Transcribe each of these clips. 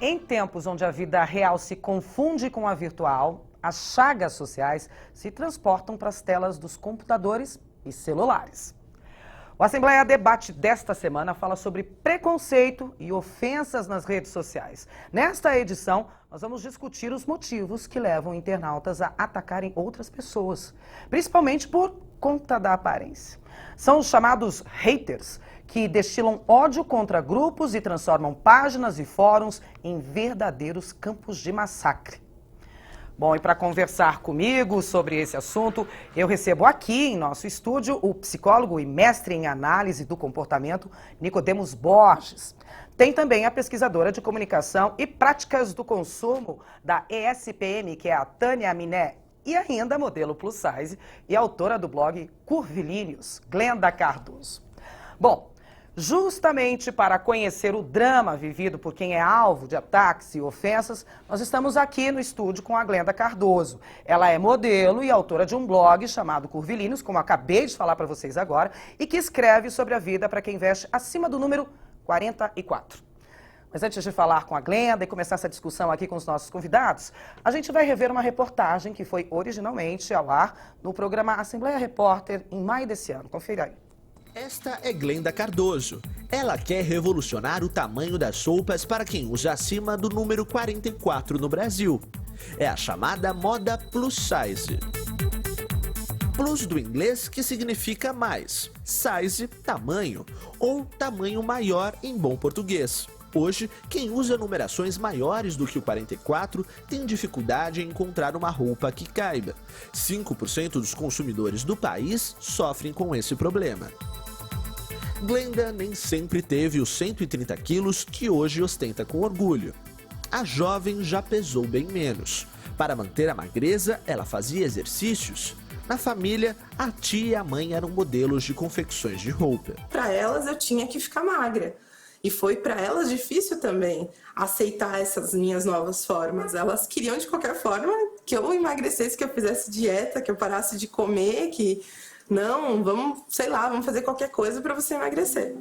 Em tempos onde a vida real se confunde com a virtual, as chagas sociais se transportam para as telas dos computadores e celulares. O Assembleia Debate desta semana fala sobre preconceito e ofensas nas redes sociais. Nesta edição, nós vamos discutir os motivos que levam internautas a atacarem outras pessoas, principalmente por conta da aparência. São os chamados haters, que destilam ódio contra grupos e transformam páginas e fóruns em verdadeiros campos de massacre. Bom, e para conversar comigo sobre esse assunto, eu recebo aqui em nosso estúdio o psicólogo e mestre em análise do comportamento, Nicodemos Borges. Tem também a pesquisadora de comunicação e práticas do consumo da ESPM, que é a Tânia Miné, e ainda modelo plus size e autora do blog Curvilíneos, Glenda Cardoso. Bom, justamente para conhecer o drama vivido por quem é alvo de ataques e ofensas, nós estamos aqui no estúdio com a Glenda Cardoso. Ela é modelo e autora de um blog chamado Curvilíneos, como acabei de falar para vocês agora, e que escreve sobre a vida para quem veste acima do número 44. Mas antes de falar com a Glenda e começar essa discussão aqui com os nossos convidados, a gente vai rever uma reportagem que foi originalmente ao ar no programa Assembleia Repórter em maio desse ano. Confira aí. Esta é Glenda Cardoso. Ela quer revolucionar o tamanho das roupas para quem usa acima do número 44 no Brasil. É a chamada moda plus size. Plus do inglês, que significa mais. Size, tamanho, ou tamanho maior em bom português. Hoje, quem usa numerações maiores do que o 44 tem dificuldade em encontrar uma roupa que caiba. 5% dos consumidores do país sofrem com esse problema. Glenda nem sempre teve os 130 quilos que hoje ostenta com orgulho. A jovem já pesou bem menos. Para manter a magreza, ela fazia exercícios. Na família, a tia e a mãe eram modelos de confecções de roupa. Para elas, eu tinha que ficar magra. E foi para elas difícil também aceitar essas minhas novas formas. Elas queriam de qualquer forma que eu emagrecesse, que eu fizesse dieta, que eu parasse de comer, que não, vamos fazer qualquer coisa para você emagrecer.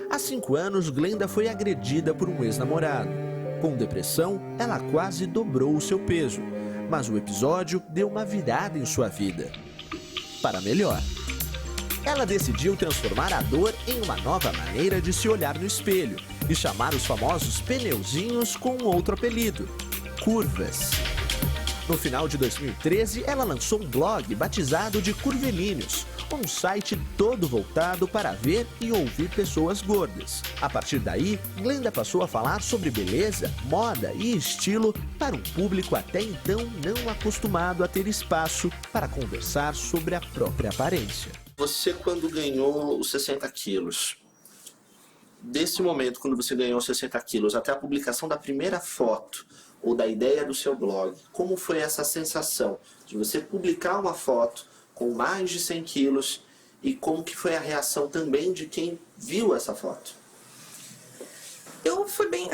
Há 5 anos, Glenda foi agredida por um ex-namorado. Com depressão, ela quase dobrou o seu peso, mas o episódio deu uma virada em sua vida. Para melhor. Ela decidiu transformar a dor em uma nova maneira de se olhar no espelho e chamar os famosos pneuzinhos com um outro apelido: curvas. No final de 2013, ela lançou um blog batizado de Curvilíneos, um site todo voltado para ver e ouvir pessoas gordas. A partir daí, Glenda passou a falar sobre beleza, moda e estilo para um público até então não acostumado a ter espaço para conversar sobre a própria aparência. Você, quando ganhou os 60 quilos, desse momento, quando você ganhou os 60 quilos, até a publicação da primeira foto ou da ideia do seu blog, como foi essa sensação de você publicar uma foto com mais de 100 quilos e como que foi a reação também de quem viu essa foto? Eu fui bem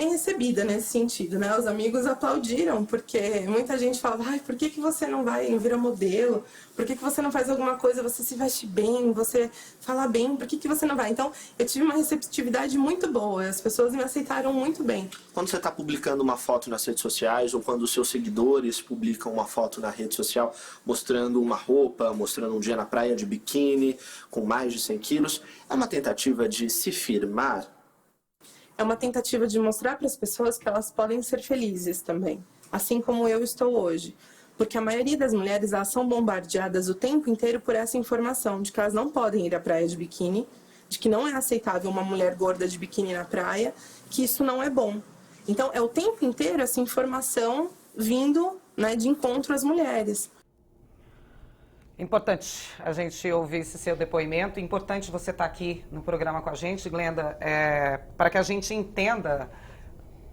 recebida nesse sentido, né? Os amigos aplaudiram, porque muita gente falava: ai, por que você não vai virar modelo? Por que você não faz alguma coisa? Você se veste bem, você fala bem, por que você não vai? Então, eu tive uma receptividade muito boa, as pessoas me aceitaram muito bem. Quando você está publicando uma foto nas redes sociais, ou quando os seus seguidores publicam uma foto na rede social mostrando uma roupa, mostrando um dia na praia de biquíni, com mais de 100 quilos, é uma tentativa de se firmar? É uma tentativa de mostrar para as pessoas que elas podem ser felizes também, assim como eu estou hoje. Porque a maioria das mulheres, elas são bombardeadas o tempo inteiro por essa informação de que elas não podem ir à praia de biquíni, de que não é aceitável uma mulher gorda de biquíni na praia, que isso não é bom. Então, é o tempo inteiro essa informação vindo, né, de encontro às mulheres. Importante a gente ouvir esse seu depoimento, importante você estar aqui no programa com a gente, Glenda, para que a gente entenda,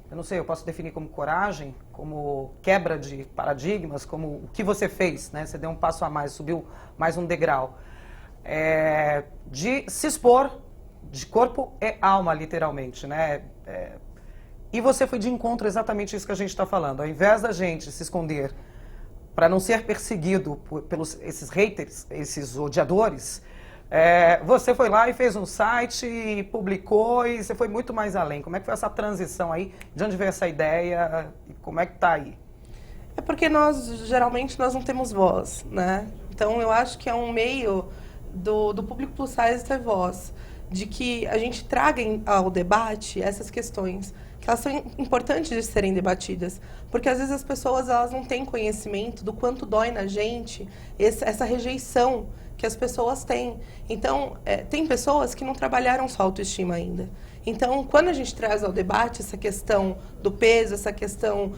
eu não sei, eu posso definir como coragem, como quebra de paradigmas, como o que você fez, né? Você deu um passo a mais, subiu mais um degrau, de se expor de corpo e alma, literalmente, né? E você foi de encontro exatamente isso que a gente está falando, ao invés da gente se esconder para não ser perseguido pelos esses haters, esses odiadores, Você foi lá e fez um site, e publicou e você foi muito mais além. Como é que foi essa transição aí? De onde veio essa ideia e como é que tá aí? É porque geralmente, nós não temos voz, né? Então, eu acho que é um meio do público plus size ter voz, de que a gente traga ao debate essas questões, que elas são importantes de serem debatidas, porque às vezes as pessoas elas não têm conhecimento do quanto dói na gente essa rejeição que as pessoas têm. Então, tem pessoas que não trabalharam sua autoestima ainda. Então, quando a gente traz ao debate essa questão do peso, essa questão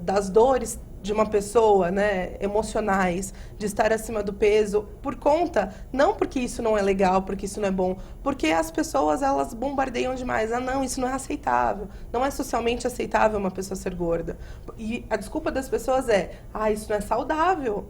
das dores de uma pessoa, né, emocionais, de estar acima do peso, por conta, não porque isso não é legal, porque isso não é bom, porque as pessoas, elas bombardeiam demais. Ah, não, isso não é aceitável. Não é socialmente aceitável uma pessoa ser gorda. E a desculpa das pessoas isso não é saudável.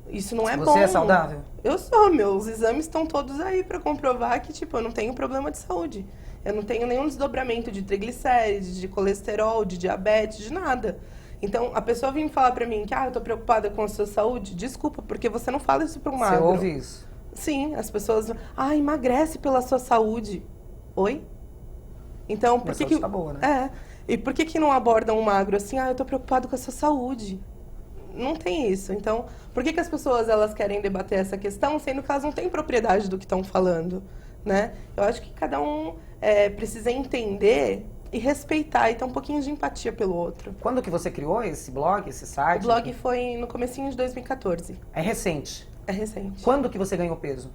Isso não é bom. Você é saudável? Eu sou, meus exames estão todos aí para comprovar que, tipo, eu não tenho problema de saúde. Eu não tenho nenhum desdobramento de triglicérides, de colesterol, de diabetes, de nada. Então, a pessoa vem falar pra mim que, eu tô preocupada com a sua saúde. Desculpa, porque você não fala isso pra um magro. Você ouve isso? Sim, as pessoas... emagrece pela sua saúde. Oi? Então, por que tá boa, né? E por que não abordam um magro assim? Eu tô preocupado com a sua saúde. Não tem isso. Então, por que as pessoas elas querem debater essa questão, sendo que elas não têm propriedade do que estão falando, né? Eu acho que cada um precisa entender e respeitar e ter um pouquinho de empatia pelo outro. Quando que você criou esse blog, esse site? O blog foi no comecinho de 2014. É recente? É recente. Quando que você ganhou peso?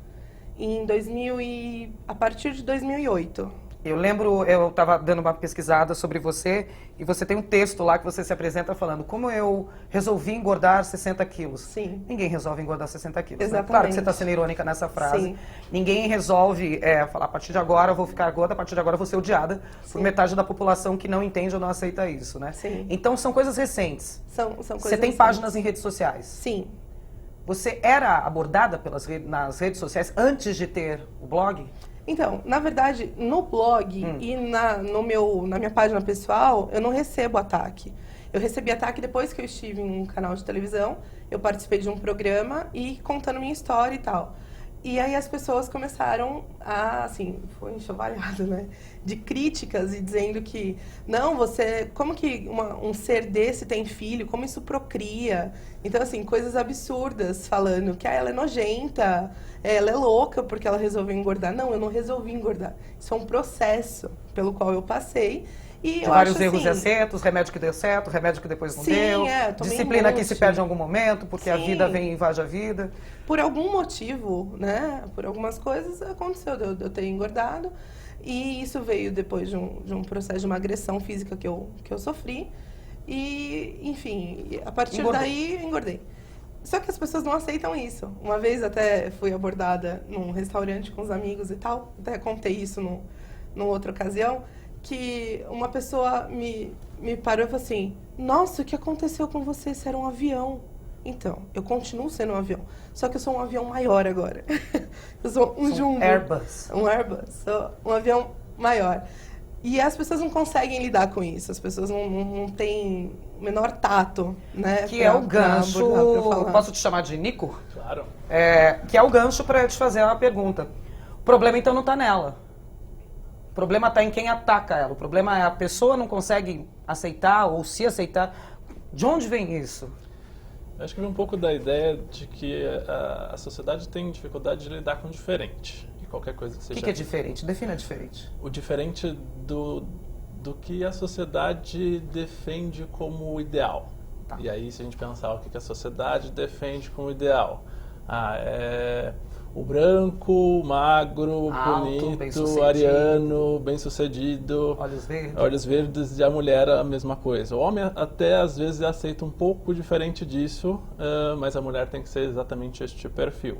A partir de 2008. Eu lembro, eu estava dando uma pesquisada sobre você e você tem um texto lá que você se apresenta falando como eu resolvi engordar 60 quilos. Sim. Ninguém resolve engordar 60 quilos. Exatamente. Né? Claro que você está sendo irônica nessa frase. Sim. Ninguém resolve falar a partir de agora eu vou ficar gorda, a partir de agora eu vou ser odiada por metade da população que não entende ou não aceita isso, né? Sim. Então são coisas recentes. São coisas Você tem recentes. páginas em redes sociais? Sim. Você era abordada nas redes sociais antes de ter o blog? Então, na verdade, no blog e na minha página pessoal, eu não recebo ataque. Eu recebi ataque depois que eu estive em um canal de televisão, eu participei de um programa e contando minha história e tal. E aí as pessoas começaram a, assim, foi enxovalhado, né? De críticas e dizendo que, não, como que um ser desse tem filho? Como isso procria? Então, assim, coisas absurdas, falando que ela é nojenta, ela é louca porque ela resolveu engordar. Não, eu não resolvi engordar. Isso é um processo pelo qual eu passei. E eu vários acho, erros e assim, acertos, remédio que deu certo, remédio que depois não sim, deu. tomei Disciplina um que se monte. perde em algum momento, porque a Sim. vida vem e invade a vida. Por algum motivo, né? Por algumas coisas aconteceu de eu ter engordado. E isso veio depois de um processo de uma agressão física que eu sofri. E, enfim, a partir daí eu engordei. Só que as pessoas não aceitam isso. Uma vez até fui abordada num restaurante com os amigos e tal. Até contei isso numa outra ocasião. Que uma pessoa me parou e falou assim: nossa, o que aconteceu com você? Você era um avião. Então, eu continuo sendo um avião. Só que eu sou um avião maior agora. Eu sou um jumbo. Airbus. Um Airbus. Sou um avião maior. E as pessoas não conseguem lidar com isso. As pessoas não têm o menor tato, né? Que é o gancho... Posso te chamar de Nico? Claro. Que é o gancho para te fazer uma pergunta. O problema, então, não está nela. O problema está em quem ataca ela. O problema é a pessoa não consegue aceitar ou se aceitar. De onde vem isso? Eu acho que vem um pouco da ideia de que a sociedade tem dificuldade de lidar com o diferente. E qualquer coisa que seja... O que é diferente? Defina diferente. O diferente do que a sociedade defende como ideal. Tá. E aí, se a gente pensar o que a sociedade defende como ideal. O branco, magro, alto, bonito, bem-sucedido. ariano, bem-sucedido, olhos verdes, e a mulher a mesma coisa. O homem até às vezes aceita um pouco diferente disso, mas a mulher tem que ser exatamente este perfil.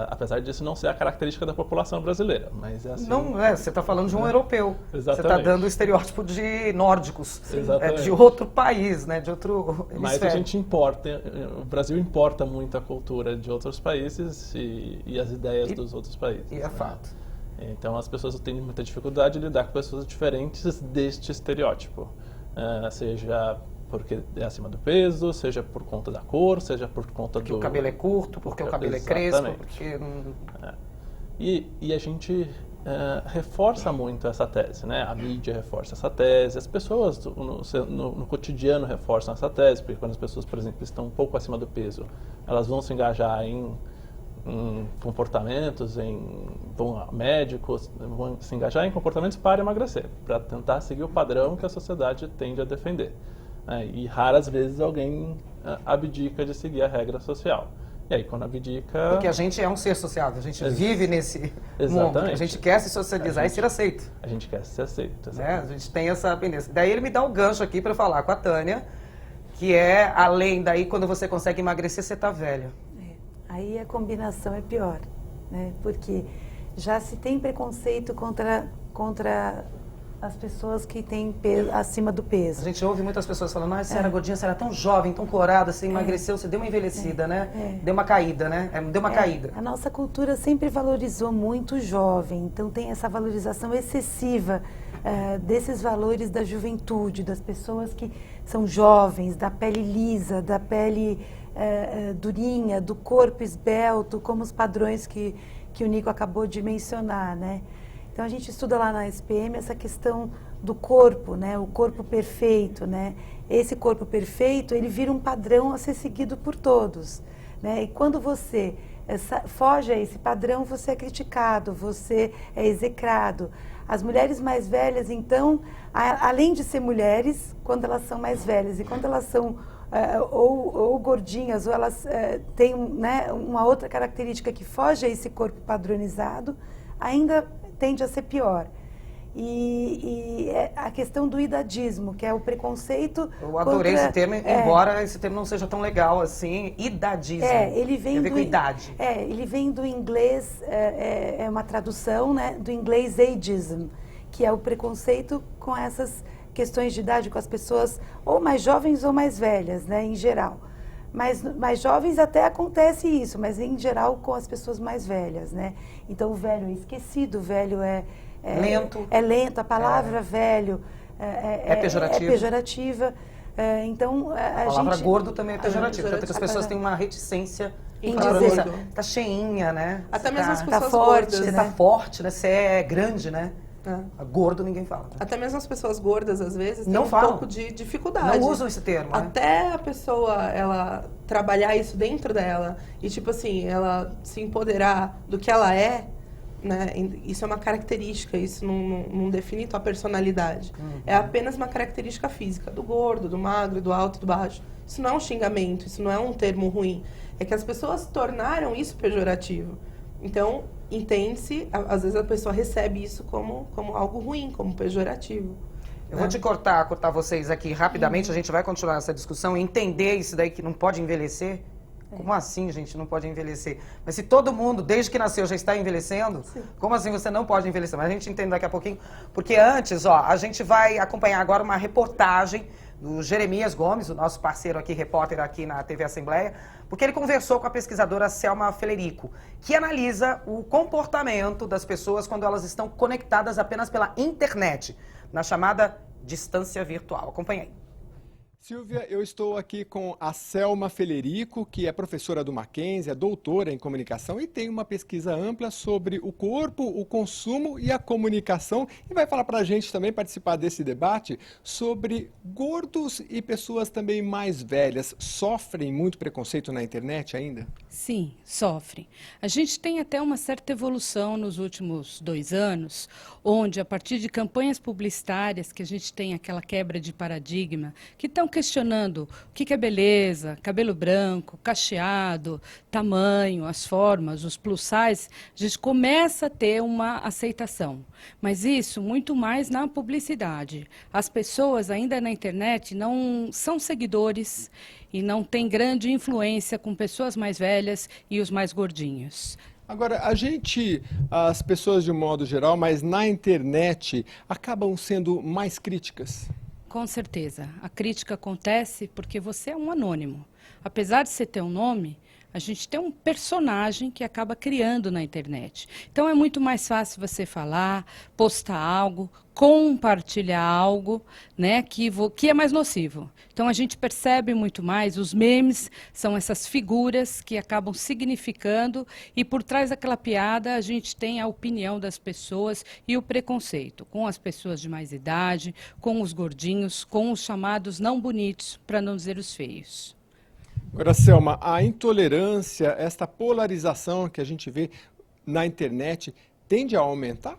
Apesar disso não ser a característica da população brasileira, mas é assim. Não, você está falando de um europeu. Exatamente. Você está dando o estereótipo de nórdicos. Exatamente. De outro país, né? De outro hemisfério. Mas a gente importa, o Brasil importa muito a cultura de outros países e as ideias dos outros países. E é fato. Então as pessoas têm muita dificuldade de lidar com pessoas diferentes deste estereótipo. Seja porque é acima do peso, seja por conta da cor, seja por conta porque o cabelo é curto, porque o cabelo é crespo, porque... E a gente reforça muito essa tese, né? A mídia reforça essa tese, as pessoas no cotidiano reforçam essa tese, porque quando as pessoas, por exemplo, estão um pouco acima do peso, elas vão se engajar em comportamentos, vão a médicos, vão se engajar em comportamentos para emagrecer, para tentar seguir o padrão que a sociedade tende a defender. E raras vezes alguém abdica de seguir a regra social. E aí, quando abdica... Porque a gente é um ser sociável, a gente vive nesse mundo, a gente quer se socializar e ser aceito. A gente quer ser aceito, né? A gente tem essa pendência. Daí ele me dá um gancho aqui para falar com a Tânia, que é, além daí, quando você consegue emagrecer, você tá velha. Aí a combinação é pior, né? Porque já se tem preconceito contra as pessoas que têm peso, acima do peso. A gente ouve muitas pessoas falando, você era gordinha, você era tão jovem, tão corada, você emagreceu, você deu uma envelhecida, né? Deu uma caída, né? Deu uma caída. A nossa cultura sempre valorizou muito o jovem, então tem essa valorização excessiva desses valores da juventude, das pessoas que são jovens, da pele lisa, da pele durinha, do corpo esbelto, como os padrões que o Nico acabou de mencionar, né? Então a gente estuda lá na SPM essa questão do corpo, né? O corpo perfeito, né? Esse corpo perfeito, ele vira um padrão a ser seguido por todos, né? E quando você foge a esse padrão, você é criticado, você é execrado. As mulheres mais velhas, então, além de ser mulheres, quando elas são mais velhas e quando elas são ou gordinhas, ou elas têm né, uma outra característica que foge a esse corpo padronizado, ainda tende a ser pior. E a questão do idadismo, que é o preconceito... Eu adorei esse termo, embora esse termo não seja tão legal assim, idadismo. Ele vem tem a ver com idade. Ele vem do inglês, é uma tradução, né, do inglês ageism, que é o preconceito com essas questões de idade, com as pessoas ou mais jovens ou mais velhas, né, em geral. Mas mais jovens até acontece isso, mas em geral com as pessoas mais velhas, né? Então o velho é esquecido, o velho lento. É lento, a palavra velho é pejorativa. Então a palavra gordo também é pejorativa, tanto que as pessoas têm uma reticência em dizer. Tá cheinha, né? Até mesmo as pessoas forte, gordas, você né? tá forte, né? Você é grande, né? Gordo ninguém fala. Né? Até mesmo as pessoas gordas, às vezes, têm não um falam. pouco de dificuldade. Não usam esse termo, né? Até a pessoa, ela trabalhar isso dentro dela e, tipo assim, ela se empoderar do que ela é, né? Isso é uma característica, isso não define tua personalidade. É apenas uma característica física, do gordo, do magro, do alto, do baixo. Isso não é um xingamento, isso não é um termo ruim. É que as pessoas tornaram isso pejorativo. Então, entende-se, às vezes a pessoa recebe isso como algo ruim, como pejorativo. Eu vou te cortar vocês aqui rapidamente, a gente vai continuar essa discussão e entender isso daí que não pode envelhecer. Como assim, gente, não pode envelhecer? Mas se todo mundo, desde que nasceu, já está envelhecendo, como assim você não pode envelhecer? Mas a gente entende daqui a pouquinho, porque antes, a gente vai acompanhar agora uma reportagem do Jeremias Gomes, o nosso parceiro aqui, repórter aqui na TV Assembleia, porque ele conversou com a pesquisadora Selma Felerico, que analisa o comportamento das pessoas quando elas estão conectadas apenas pela internet, na chamada distância virtual. Acompanhe aí. Silvia, eu estou aqui com a Selma Felerico, que é professora do Mackenzie, é doutora em comunicação e tem uma pesquisa ampla sobre o corpo, o consumo e a comunicação. E vai falar para a gente também, participar desse debate, sobre gordos e pessoas também mais velhas. Sofrem muito preconceito na internet ainda? Sim, sofrem. A gente tem até uma certa evolução nos últimos 2 anos, onde a partir de campanhas publicitárias, que a gente tem aquela quebra de paradigma, que estão questionando o que é beleza, cabelo branco, cacheado, tamanho, as formas, os plus size, a gente começa a ter uma aceitação. Mas isso muito mais na publicidade. As pessoas ainda na internet não são seguidores e não têm grande influência com pessoas mais velhas e os mais gordinhos. Agora, as pessoas de um modo geral, mas na internet, acabam sendo mais críticas? Com certeza. A crítica acontece porque você é um anônimo. Apesar de você ter um nome, A gente tem um personagem que acaba criando na internet. Então é muito mais fácil você falar, postar algo, compartilhar algo, né, que é mais nocivo. Então a gente percebe muito mais, os memes são essas figuras que acabam significando e por trás daquela piada a gente tem a opinião das pessoas e o preconceito com as pessoas de mais idade, com os gordinhos, com os chamados não bonitos, para não dizer os feios. Agora, Selma, a intolerância, esta polarização que a gente vê na internet, tende a aumentar?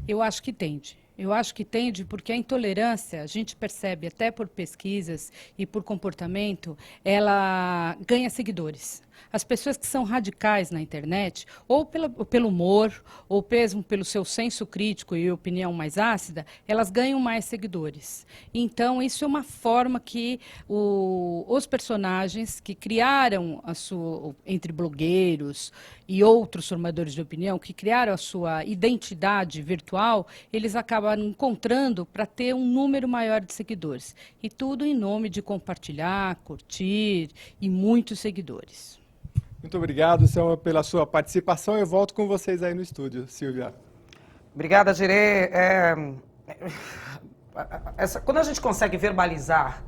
Eu acho que tende. Eu acho que tende porque a intolerância, a gente percebe até por pesquisas e por comportamento, ela ganha seguidores. As pessoas que são radicais na internet, ou pelo humor, ou mesmo pelo seu senso crítico e opinião mais ácida, elas ganham mais seguidores. Então, isso é uma forma que os personagens que criaram entre blogueiros e outros formadores de opinião, que criaram a sua identidade virtual, eles acabam encontrando para ter um número maior de seguidores. E tudo em nome de compartilhar, curtir e muitos seguidores. Muito obrigado, Selma, pela sua participação. Eu volto com vocês aí no estúdio, Silvia. Obrigada, Dirê. Quando a gente consegue verbalizar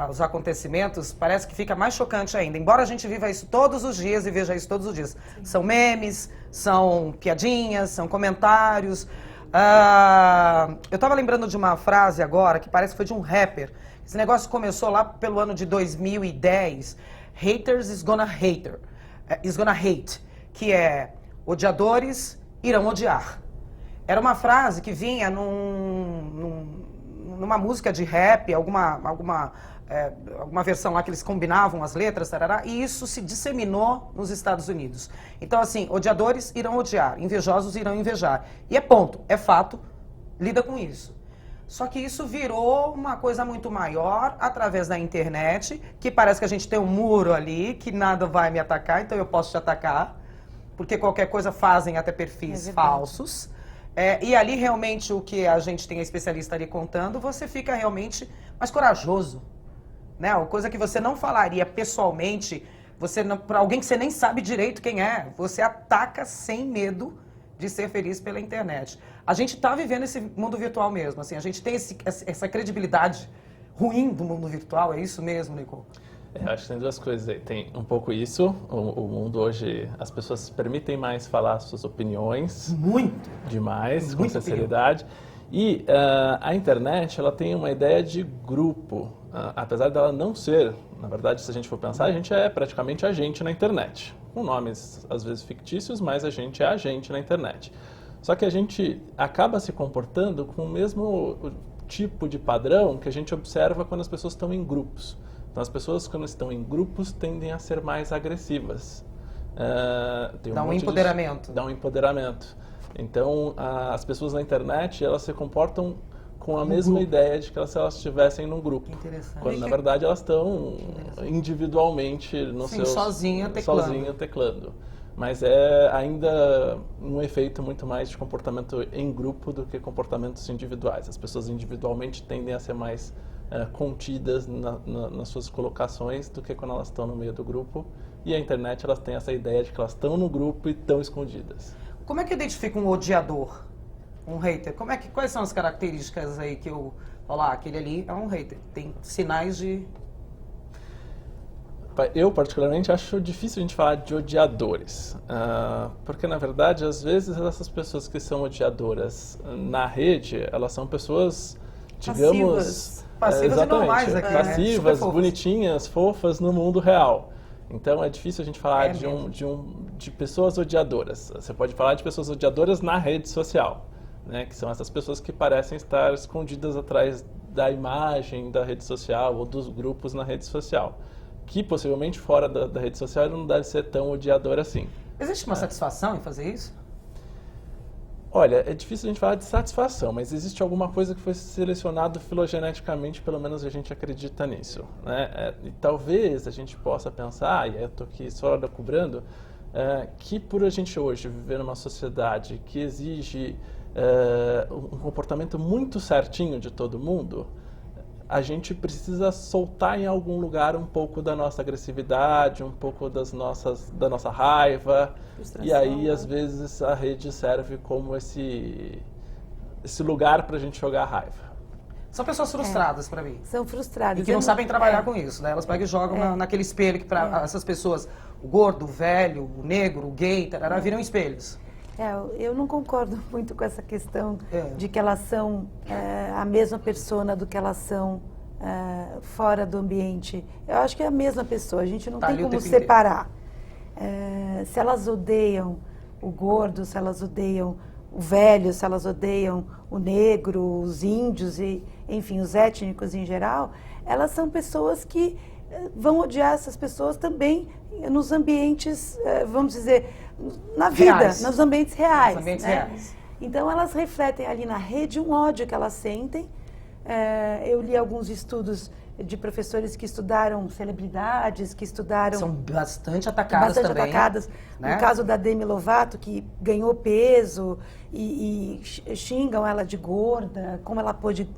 os acontecimentos, parece que fica mais chocante ainda. Embora a gente viva isso todos os dias e veja isso todos os dias. Sim. São memes, são piadinhas, são comentários. Eu estava lembrando de uma frase agora que parece que foi de um rapper. Esse negócio começou lá pelo ano de 2010. Haters is gonna hate, que é odiadores irão odiar. Era uma frase que vinha numa música de rap, alguma versão lá que eles combinavam as letras, tarará, e isso se disseminou nos Estados Unidos. Então, assim, odiadores irão odiar, invejosos irão invejar. E é ponto, é fato, lida com isso. Só que isso virou uma coisa muito maior através da internet, que parece que a gente tem um muro ali, que nada vai me atacar, então eu posso te atacar, porque qualquer coisa fazem até perfis falsos. E ali realmente o que a gente tem a especialista ali contando, você fica realmente mais corajoso. Né? Uma coisa que você não falaria pessoalmente, para alguém que você nem sabe direito quem é, você ataca sem medo de ser feliz pela internet. A gente está vivendo esse mundo virtual mesmo, assim, a gente tem essa credibilidade ruim do mundo virtual, é isso mesmo, Nico? Acho que tem duas coisas aí. Tem um pouco isso, o mundo hoje, as pessoas se permitem mais falar suas opiniões. Muito! Demais, com sinceridade. E a internet, ela tem uma ideia de grupo, apesar dela não ser, na verdade, se a gente for pensar, a gente é praticamente agente na internet. Com nomes, às vezes, fictícios, mas a gente é agente na internet. Só que a gente acaba se comportando com o mesmo tipo de padrão que a gente observa quando as pessoas estão em grupos. Então, as pessoas, quando estão em grupos, tendem a ser mais agressivas. Dá um empoderamento. Dá um empoderamento. Então, as pessoas na internet, elas se comportam com a mesma ideia de que se elas estivessem num grupo. Quando, na verdade, elas estão individualmente no sozinha teclando. Mas é ainda um efeito muito mais de comportamento em grupo do que comportamentos individuais. As pessoas individualmente tendem a ser mais contidas nas suas colocações do que quando elas estão no meio do grupo. E a internet, elas têm essa ideia de que elas estão no grupo e estão escondidas. Como é que identifica um odiador? Um hater? Quais são as características aí que eu falo, aquele ali é um hater? Tem sinais de... Eu, particularmente, acho difícil a gente falar de odiadores. Porque, na verdade, às vezes, essas pessoas que são odiadoras na rede, elas são pessoas, digamos... Passivas e normais aqui, passivas, bonitinhas, fofas no mundo real. Então, é difícil a gente falar de pessoas odiadoras. Você pode falar de pessoas odiadoras na rede social. Né, que são essas pessoas que parecem estar escondidas atrás da imagem da rede social ou dos grupos na rede social, que possivelmente fora da rede social não deve ser tão odiador assim. Existe uma satisfação em fazer isso? Olha, é difícil a gente falar de satisfação, mas existe alguma coisa que foi selecionado filogeneticamente, pelo menos a gente acredita nisso. Né? E talvez a gente possa pensar, e eu estou aqui só cobrando, que por a gente hoje viver numa sociedade que exige um comportamento muito certinho de todo mundo, a gente precisa soltar em algum lugar um pouco da nossa agressividade, um pouco da nossa raiva. E aí, às vezes, a rede serve como esse lugar para a gente jogar a raiva. São pessoas frustradas para mim. São frustradas. E que não sabem trabalhar com isso, né? Elas pegam e jogam naquele espelho que para essas pessoas, o gordo, o velho, o negro, o gay, tarará, viram espelhos. Eu não concordo muito com essa questão de que elas são a mesma persona do que elas são fora do ambiente. Eu acho que é a mesma pessoa, a gente não tem como separar. Se elas odeiam o gordo, se elas odeiam o velho, se elas odeiam o negro, os índios e, enfim, os étnicos em geral, elas são pessoas que vão odiar essas pessoas também nos ambientes, vamos dizer, na vida, reais. nos ambientes reais. Nos ambientes né? reais. Então elas refletem ali na rede um ódio que elas sentem. Eu li alguns estudos de professores que estudaram celebridades, que estudaram... São bastante atacadas também. Né? No caso da Demi Lovato, que ganhou peso e xingam ela de gorda, como ela pôde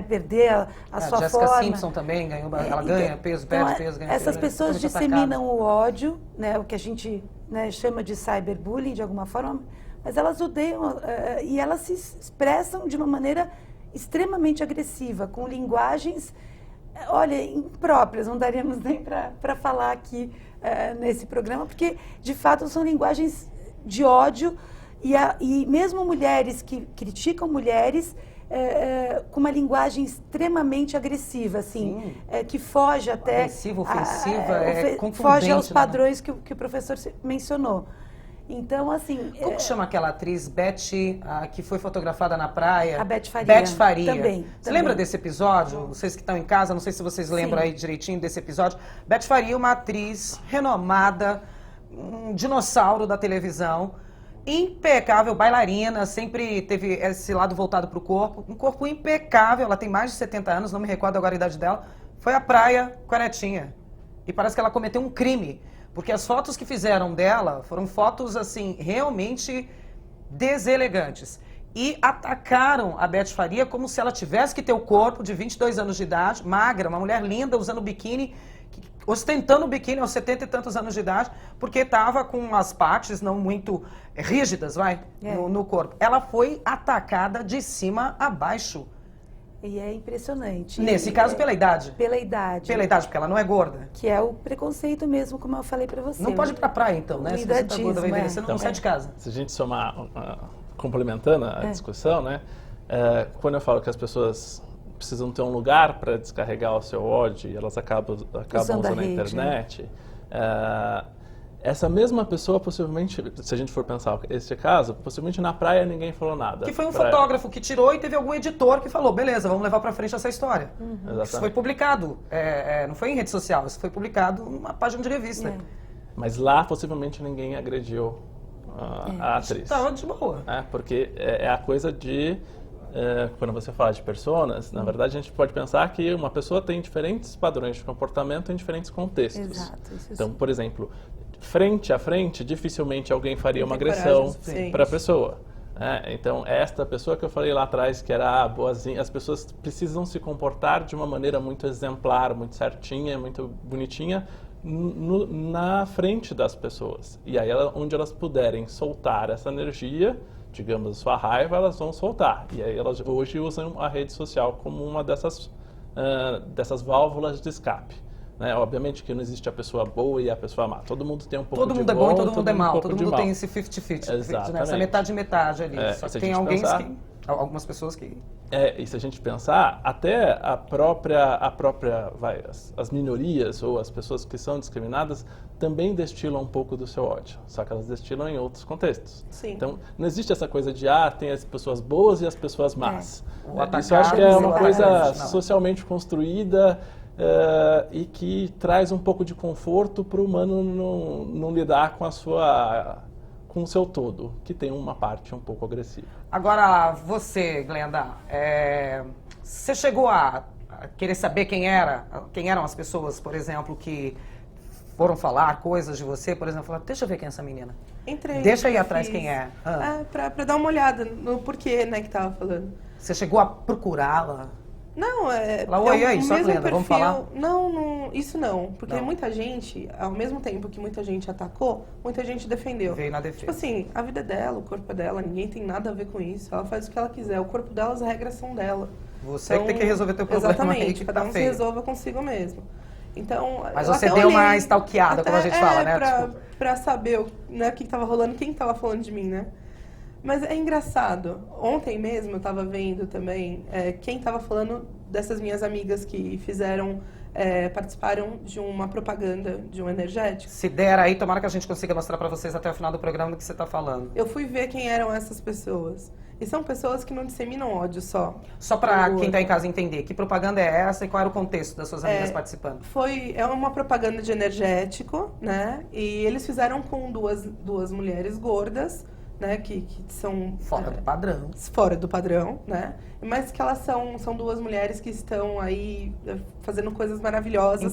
perder a sua Jessica forma. Simpson também ganhou, ela ganha peso, perde peso, ganha essas peso. pessoas disseminam o ódio, né, o que a gente chama de cyberbullying de alguma forma, mas elas odeiam e elas se expressam de uma maneira extremamente agressiva, com linguagens, olha, impróprias, não daríamos nem para falar aqui nesse programa, porque de fato são linguagens de ódio e mesmo mulheres que criticam mulheres com uma linguagem extremamente agressiva, assim, que foge até... Agressiva, ofensiva, contundente. Foge aos padrões que o professor mencionou. Então, assim... Como que chama aquela atriz, Betty, que foi fotografada na praia? A Betty Faria. Betty Faria. Também. Você lembra desse episódio? Vocês que estão em casa, não sei se vocês lembram aí direitinho desse episódio. Betty Faria, uma atriz renomada, um dinossauro da televisão, impecável, bailarina, sempre teve esse lado voltado para o corpo, um corpo impecável, ela tem mais de 70 anos, não me recordo agora a idade dela, foi à praia com a netinha. E parece que ela cometeu um crime. Porque as fotos que fizeram dela foram fotos, assim, realmente deselegantes. E atacaram a Betty Faria como se ela tivesse que ter o corpo de 22 anos de idade, magra, uma mulher linda, usando biquíni, ostentando o biquíni aos 70 e tantos anos de idade, porque estava com as partes não muito rígidas, no corpo. Ela foi atacada de cima a baixo. E é impressionante. Nesse caso, pela idade. Pela idade. Pela idade, porque ela não é gorda. Que é o preconceito mesmo, como eu falei pra você. Não pode ir pra praia, então, né? Se você tá gorda, vai ver, você não sai de casa. Se a gente somar, complementando a discussão, né? Quando eu falo que as pessoas precisam ter um lugar para descarregar o seu ódio e elas acabam usando a internet, essa mesma pessoa, possivelmente, se a gente for pensar esse caso, possivelmente na praia ninguém falou nada. Que foi um fotógrafo que tirou e teve algum editor que falou, beleza, vamos levar pra frente essa história. Isso foi publicado, não foi em rede social, isso foi publicado numa página de revista. Mas lá, possivelmente, ninguém agrediu a atriz. Estava de boa. Porque é a coisa de... quando você fala de personas, na verdade a gente pode pensar que uma pessoa tem diferentes padrões de comportamento em diferentes contextos. Exato, então, por exemplo, frente a frente, dificilmente alguém faria uma agressão para a pessoa. Então, esta pessoa que eu falei lá atrás, que era boazinha, as pessoas precisam se comportar de uma maneira muito exemplar, muito certinha, muito bonitinha, na frente das pessoas. E aí, onde elas puderem soltar essa energia, digamos, sua raiva, elas vão soltar. E aí elas hoje usam a rede social como uma dessas válvulas de escape. Obviamente que não existe a pessoa boa e a pessoa má. Todo mundo tem um pouco de bom, todo mundo é bom e todo mundo é mal. Todo mundo tem esse 50-50. Essa metade ali. Só que tem algumas pessoas que... E se a gente pensar, até as minorias ou as pessoas que são discriminadas também destilam um pouco do seu ódio. Só que elas destilam em outros contextos. Sim. Então, não existe essa coisa de, tem as pessoas boas e as pessoas más. Isso eu acho que é uma coisa socialmente construída e que traz um pouco de conforto para o humano não lidar com o seu todo, que tem uma parte um pouco agressiva. Agora, você, Glenda, você chegou a querer saber quem eram as pessoas, por exemplo, que foram falar coisas de você, por exemplo, falaram, deixa eu ver quem é essa menina. Entrei. Deixa aí atrás quem é. Pra dar uma olhada no porquê, que tava falando. Você chegou a procurá-la? Não, Oi, aí, só mesmo Glenda, vamos falar? Não, isso não. Porque Não. muita gente, ao mesmo tempo que muita gente atacou, muita gente defendeu. Veio na defesa. Tipo assim, a vida é dela, o corpo é dela, ninguém tem nada a ver com isso. Ela faz o que ela quiser, o corpo dela, as regras são dela. Você que tem que resolver teu problema. Exatamente, aí que cada tá um se feio. resolva consigo mesmo. Então, Mas eu você até deu olhei, uma stalkeada, como a gente fala, né? Pra saber o que tava rolando, quem tava falando de mim, né? Mas é engraçado. Ontem mesmo eu tava vendo também quem tava falando dessas minhas amigas que participaram de uma propaganda de um energético. Se der aí, tomara que a gente consiga mostrar pra vocês até o final do programa do que você tá falando. Eu fui ver quem eram essas pessoas. E são pessoas que não disseminam ódio só. Só pra quem tá em casa entender, que propaganda é essa e qual era o contexto das suas amigas participando? É uma propaganda de energético, né? E eles fizeram com duas mulheres gordas, né? Que são... Fora do padrão. Fora do padrão, né? Mas que elas são duas mulheres que estão aí fazendo coisas maravilhosas.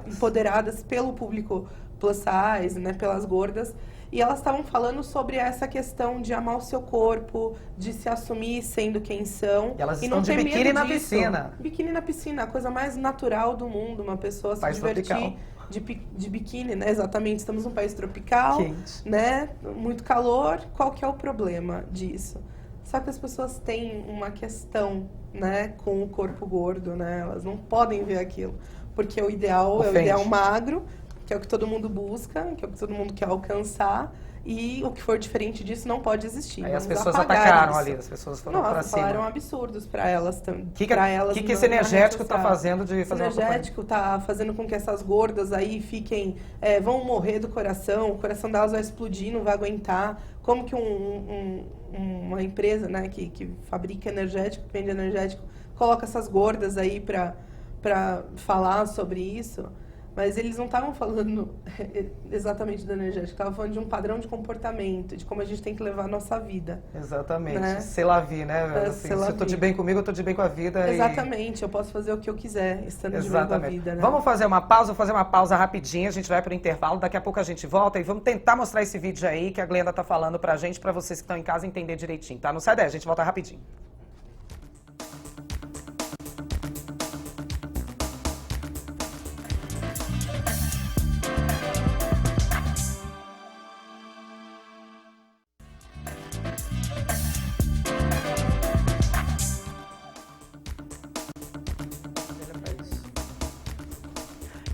Empoderadas pelo público plus size, né? Pelas gordas. E elas estavam falando sobre essa questão de amar o seu corpo, de se assumir sendo quem são. E elas e estão não de ter biquíni medo na disso. piscina. Biquíni na piscina, a coisa mais natural do mundo. Uma pessoa se divertir de biquíni, né? Exatamente, estamos num país tropical, quente, né? Muito calor. Qual que é o problema disso? Só que as pessoas têm uma questão, né, com o corpo gordo, né? Elas não podem ver aquilo. Porque o ideal é o ideal magro, que é o que todo mundo busca, que é o que todo mundo quer alcançar, e o que for diferente disso não pode existir. Aí as pessoas atacaram ali, as pessoas foram pra cima. Falaram absurdos pra elas também. O que esse energético tá fazendo de fazer uma propaganda? Esse energético tá fazendo com que essas gordas aí fiquem, vão morrer do coração, o coração delas vai explodir, não vai aguentar. Como que uma empresa, né, que fabrica energético, que vende energético, coloca essas gordas aí pra falar sobre isso? Mas eles não estavam falando exatamente do energético, estavam falando de um padrão de comportamento, de como a gente tem que levar a nossa vida. Exatamente. Né? C'est la vie, né? Assim, se eu tô de bem comigo, eu tô de bem com a vida. Exatamente, eu posso fazer o que eu quiser, estando de bem com a vida. Né? Vamos fazer uma pausa rapidinho, a gente vai pro intervalo, daqui a pouco a gente volta e vamos tentar mostrar esse vídeo aí que a Glenda tá falando pra gente, pra vocês que estão em casa entender direitinho, tá? Não sai daí, a gente volta rapidinho.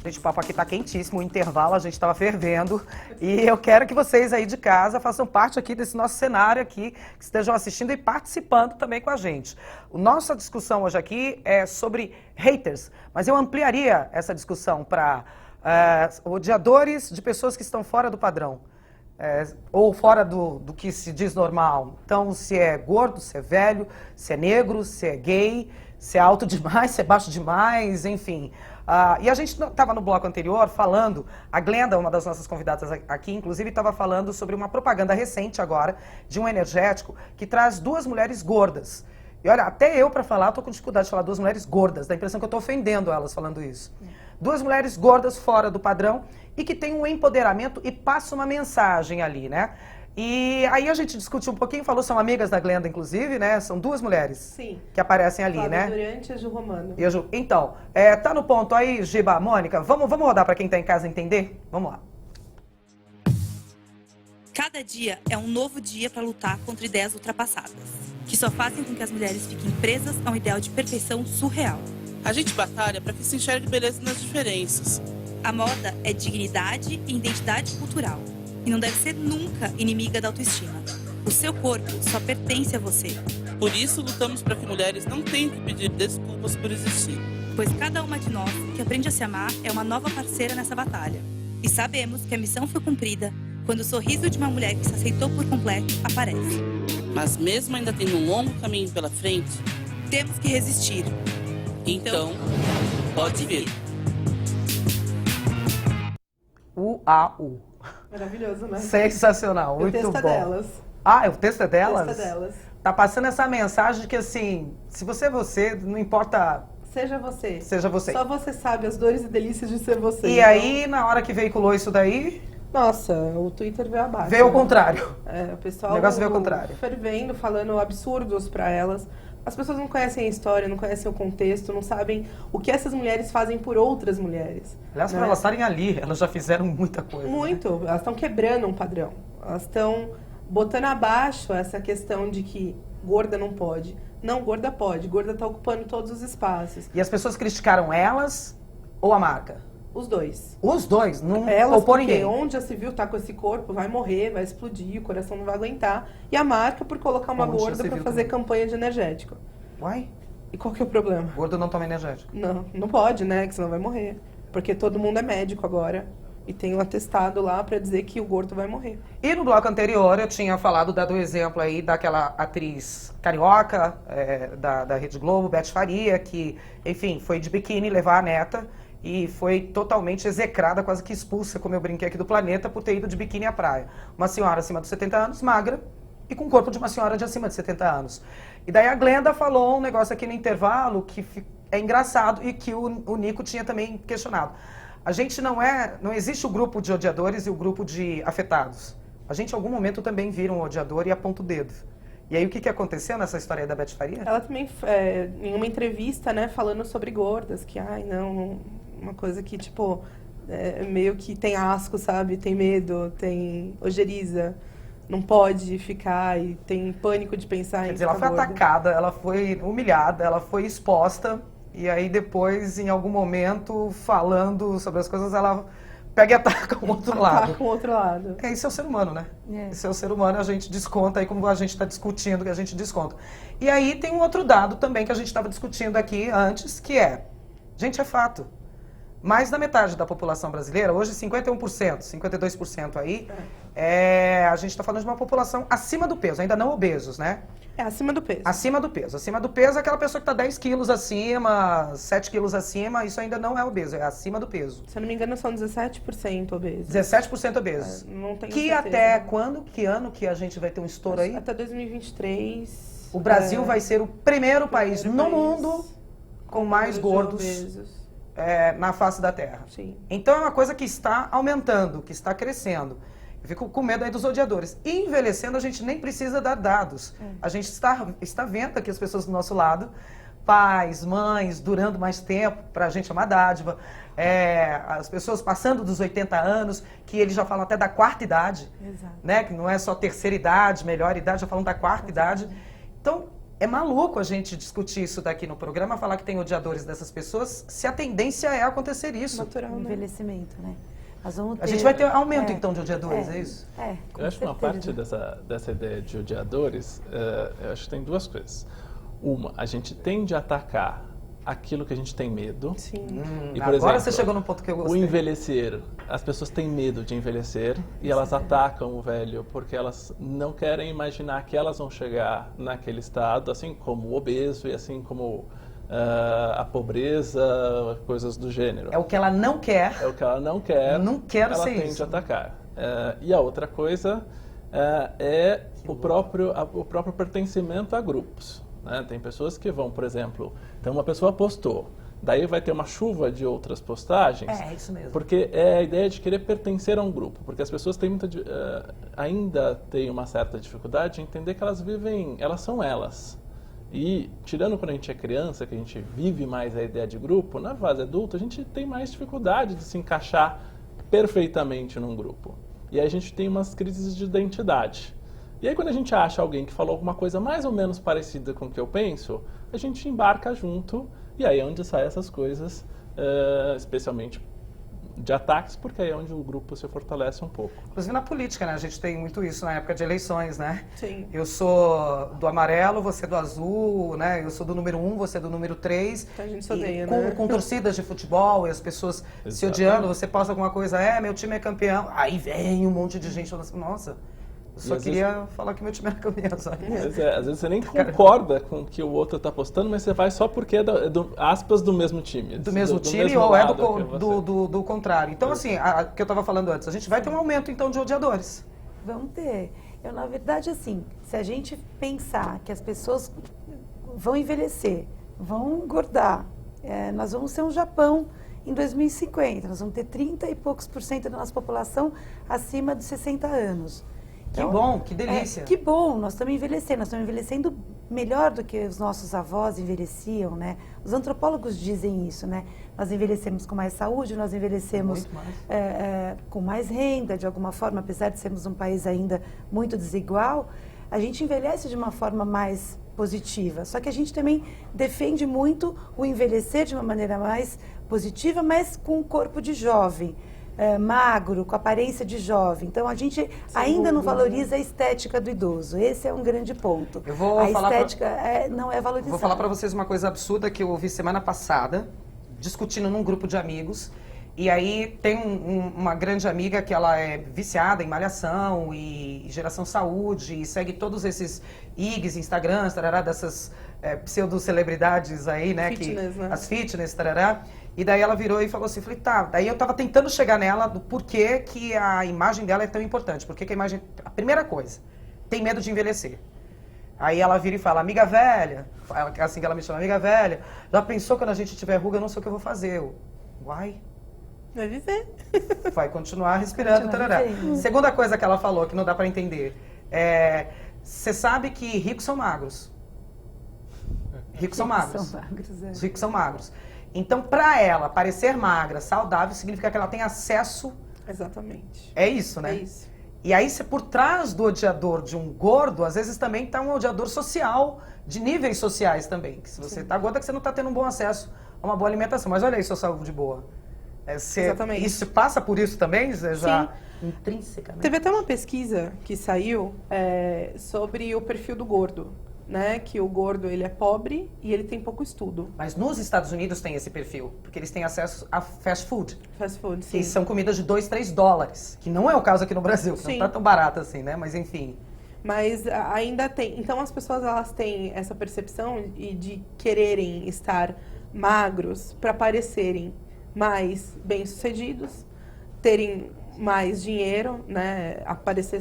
Gente, o papo aqui tá quentíssimo, o intervalo a gente tava fervendo e eu quero que vocês aí de casa façam parte aqui desse nosso cenário aqui, que estejam assistindo e participando também com a gente. A nossa discussão hoje aqui é sobre haters, mas eu ampliaria essa discussão para odiadores de pessoas que estão fora do padrão. Ou fora do que se diz normal. Então, se é gordo, se é velho, se é negro, se é gay, se é alto demais, se é baixo demais, enfim. E a gente estava no bloco anterior falando, a Glenda, uma das nossas convidadas aqui, inclusive, estava falando sobre uma propaganda recente agora, de um energético, que traz duas mulheres gordas. E olha, até eu, para falar, estou com dificuldade de falar duas mulheres gordas, dá a impressão que eu estou ofendendo elas falando isso. Duas mulheres gordas fora do padrão e que tem um empoderamento e passa uma mensagem ali, né? E aí a gente discutiu um pouquinho, falou, são amigas da Glenda, inclusive, né? São duas mulheres. Sim. Que aparecem ali, Flávia né? Durante e a Ju Romano. Então, tá no ponto aí, Giba, Mônica? Vamos rodar para quem tá em casa entender? Vamos lá. Cada dia é um novo dia para lutar contra ideias ultrapassadas, que só fazem com que as mulheres fiquem presas a um ideal de perfeição surreal. A gente batalha para que se enxergue beleza nas diferenças. A moda é dignidade e identidade cultural, e não deve ser nunca inimiga da autoestima. O seu corpo só pertence a você. Por isso, lutamos para que mulheres não tenham que pedir desculpas por existir. Pois cada uma de nós que aprende a se amar é uma nova parceira nessa batalha. E sabemos que a missão foi cumprida quando o sorriso de uma mulher que se aceitou por completo aparece. Mas mesmo ainda tendo um longo caminho pela frente, temos que resistir. Então, pode vir. UAU. Maravilhoso, né? Sensacional, muito bom. O texto é delas. O texto é delas? O texto é delas. Tá passando essa mensagem de que, assim, se você é você, não importa... Seja você. Seja você. Só você sabe as dores e delícias de ser você. E então... aí, na hora que veiculou isso daí... Nossa, o Twitter veio abaixo. Veio ao contrário. O pessoal o negócio veio ao contrário. Fervendo, falando absurdos pra elas. As pessoas não conhecem a história, não conhecem o contexto, não sabem o que essas mulheres fazem por outras mulheres. Aliás, né? para elas estarem ali, elas já fizeram muita coisa. Muito. Né? Elas estão quebrando um padrão. Elas estão botando abaixo essa questão de que gorda não pode. Não, gorda pode. Gorda está ocupando todos os espaços. E as pessoas criticaram elas ou a marca? Os dois. Os dois? Não Elas, poupou porque ninguém? onde já se viu tá com esse corpo, vai morrer, vai explodir, o coração não vai aguentar. E a marca por colocar uma Onde já gorda se para viu fazer também. campanha de energético. Uai? E qual que é o problema? Gordo não toma energético. Não, não pode, né? Que senão vai morrer. Porque todo mundo é médico agora. E tem um atestado lá pra dizer que o gordo vai morrer. E no bloco anterior eu tinha falado, dado o exemplo aí daquela atriz carioca da Rede Globo, Beth Faria, que, enfim, foi de biquíni levar a neta e foi totalmente execrada, quase que expulsa, como eu brinquei aqui, do planeta por ter ido de biquíni à praia. Uma senhora acima dos 70 anos, magra, e com o corpo de uma senhora de acima de 70 anos. E daí a Glenda falou um negócio aqui no intervalo que é engraçado e que o Nico tinha também questionado. A gente não existe o grupo de odiadores e o grupo de afetados. A gente em algum momento também vira um odiador e aponta o dedo. E aí o que aconteceu nessa história aí da Beth Faria? Ela também, em uma entrevista, né, falando sobre gordas, que, uma coisa que, tipo, meio que tem asco, sabe? Tem medo, tem ojeriza, não pode ficar e tem pânico de pensar Quer em dizer, ela ficar foi gorda. atacada, ela foi humilhada, ela foi exposta, e aí depois, em algum momento, falando sobre as coisas, ela pega e ataca o outro lado. Ataca o outro lado. Isso é o ser humano, né? Isso é o ser humano, a gente desconta aí como a gente está discutindo, que a gente desconta. E aí tem um outro dado também que a gente estava discutindo aqui antes, que gente, é fato. Mais da metade da população brasileira, hoje 51%, 52% aí, a gente está falando de uma população acima do peso, ainda não obesos, né? Acima do peso. Acima do peso. Acima do peso é aquela pessoa que está 10 quilos acima, 7 quilos acima, isso ainda não é obeso, é acima do peso. Se eu não me engano, são 17% obesos. 17% obesos. Não tenho Que certeza. até quando, que ano que a gente vai ter um estouro aí? Até 2023. O Brasil vai ser o primeiro país no mundo com mais de gordos obesos. Na face da Terra. Sim. Então é uma coisa que está aumentando, que está crescendo. Eu fico com medo aí dos odiadores. E envelhecendo, a gente nem precisa dar dados. A gente está vendo aqui as pessoas do nosso lado, pais, mães, durando mais tempo, para a gente é uma dádiva. As pessoas passando dos 80 anos, que eles já falam até da quarta idade. Exato. Né? Que não é só terceira idade, melhor idade, já falam da quarta idade. Então, é maluco a gente discutir isso daqui no programa, falar que tem odiadores dessas pessoas, se a tendência é acontecer isso. Natural, né? Envelhecimento, né? Nós vamos ter... A gente vai ter aumento, então, de odiadores, é isso? Com eu acho que uma parte certeza. dessa ideia de odiadores, eu acho que tem duas coisas. Uma, a gente tende a atacar aquilo que a gente tem medo. Sim. E, por Agora exemplo, você chegou num ponto que eu o gostei. envelhecer, as pessoas têm medo de envelhecer e elas atacam o velho porque elas não querem imaginar que elas vão chegar naquele estado, assim como o obeso e assim como a pobreza, coisas do gênero. É o que ela não quer. É o que ela não quer. Não quero ela ser tende isso. a atacar. E a outra coisa é o próprio pertencimento a grupos. Né? Tem pessoas que vão, por exemplo, então uma pessoa postou, daí vai ter uma chuva de outras postagens. É, isso mesmo. Porque é a ideia de querer pertencer a um grupo, porque as pessoas têm ainda têm uma certa dificuldade de entender que elas são elas. E, tirando quando a gente é criança, que a gente vive mais a ideia de grupo, na fase adulta a gente tem mais dificuldade de se encaixar perfeitamente num grupo. E aí a gente tem umas crises de identidade. E aí quando a gente acha alguém que falou alguma coisa mais ou menos parecida com o que eu penso, a gente embarca junto, e aí é onde saem essas coisas, especialmente de ataques, porque aí é onde o grupo se fortalece um pouco. Inclusive na política, né? A gente tem muito isso na época de eleições, né? Sim. Eu sou do amarelo, você do azul, né? Eu sou do número 1, você do número 3. A gente se odeia, com, né? com torcidas de futebol e as pessoas se Exatamente. odiando, você posta alguma coisa, meu time é campeão. Aí vem um monte de gente falando assim, nossa, eu só às queria falar que meu time era campeão, sabe? Às vezes você nem concorda com o que o outro está postando, mas você vai só porque é aspas do mesmo time. Do mesmo time mesmo ou é lado que você. do contrário. Então, assim, o que eu estava falando antes, a gente vai ter um aumento, então, de odiadores. Vamos ter. Na verdade, assim, se a gente pensar que as pessoas vão envelhecer, vão engordar, nós vamos ser um Japão em 2050. Nós vamos ter 30 e poucos % da nossa população acima de 60 anos. Que bom, que delícia. Que bom, nós estamos envelhecendo melhor do que os nossos avós envelheciam, né? Os antropólogos dizem isso, né? Nós envelhecemos com mais saúde, nós envelhecemos com mais renda, de alguma forma, apesar de sermos um país ainda muito desigual, a gente envelhece de uma forma mais positiva. Só que a gente também defende muito o envelhecer de uma maneira mais positiva, mas com o corpo de jovem. Magro, com aparência de jovem. Então, a gente ainda não valoriza a estética do idoso. Esse é um grande ponto. A estética não é valorizada. Vou falar para vocês uma coisa absurda que eu ouvi semana passada, discutindo num grupo de amigos. E aí tem uma grande amiga que ela é viciada em malhação e geração saúde, e segue todos esses IGs, Instagrams, tarará, dessas pseudo-celebridades aí, né? Fitness, né? As fitness, tarará. E daí ela virou e falou assim, falei, tá. Daí eu tava tentando chegar nela do porquê que a imagem dela é tão importante. Porque que a imagem... A primeira coisa, tem medo de envelhecer. Aí ela vira e fala, amiga velha, assim que ela me chama, amiga velha, já pensou quando a gente tiver ruga, eu não sei o que eu vou fazer. Uai... Vai viver. Vai continuar respirando. Segunda coisa que ela falou, que não dá pra entender. Você sabe que ricos são magros. Ricos são magros. Os ricos são magros. Então, pra ela parecer magra, saudável, significa que ela tem acesso... Exatamente. É isso, né? É isso. E aí, por trás do odiador de um gordo, às vezes também tá um odiador social, de níveis sociais também. Que se você tá gorda, é que você não tá tendo um bom acesso a uma boa alimentação. Mas olha aí, sua saúde boa. Exatamente. Isso passa por isso também? Você já Sim. intrinsecamente? Teve até uma pesquisa que saiu sobre o perfil do gordo, né? Que o gordo, ele é pobre e ele tem pouco estudo. Mas nos Estados Unidos tem esse perfil, porque eles têm acesso a fast food. Fast food, sim. Que são comidas de $2-3, que não é o caso aqui no Brasil, que Sim. não tá tão barato assim, né? Mas enfim. Mas ainda tem. Então as pessoas, elas têm essa percepção de quererem estar magros para parecerem mais bem-sucedidos, terem mais dinheiro, né, aparecer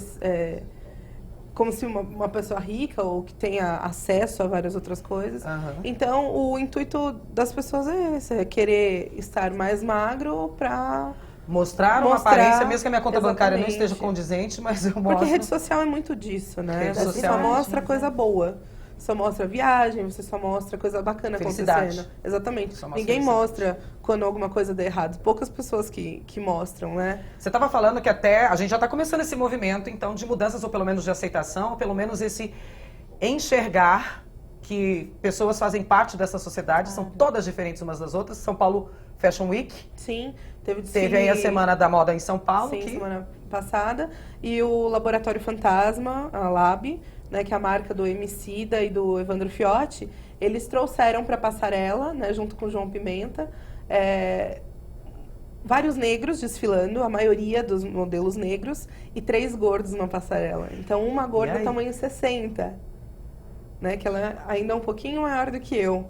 como se uma pessoa rica ou que tenha acesso a várias outras coisas. Então, o intuito das pessoas é esse, é querer estar mais magro para mostrar uma aparência, mesmo que a minha conta bancária não esteja condizente, mas eu mostro. Porque rede social é muito disso, né? Você só mostra coisa boa. Só mostra viagem, você só mostra coisa bacana acontecendo. Exatamente. Ninguém mostra quando alguma coisa dá errado. Poucas pessoas que mostram, né? Você estava falando que até a gente já está começando esse movimento, então, de mudanças, ou pelo menos de aceitação, ou pelo menos esse enxergar que pessoas fazem parte dessa sociedade, são todas diferentes umas das outras. São Paulo Fashion Week. Sim. Teve aí a Semana da Moda em São Paulo. Sim, semana passada. E o Laboratório Fantasma, a Lab, né, que é a marca do Emicida e do Evandro Fiotti, eles trouxeram para a passarela, né, junto com o João Pimenta, vários negros desfilando, a maioria dos modelos negros, e 3 gordos na passarela. Então, uma gorda tamanho 60, né, que ela é ainda um pouquinho maior do que eu.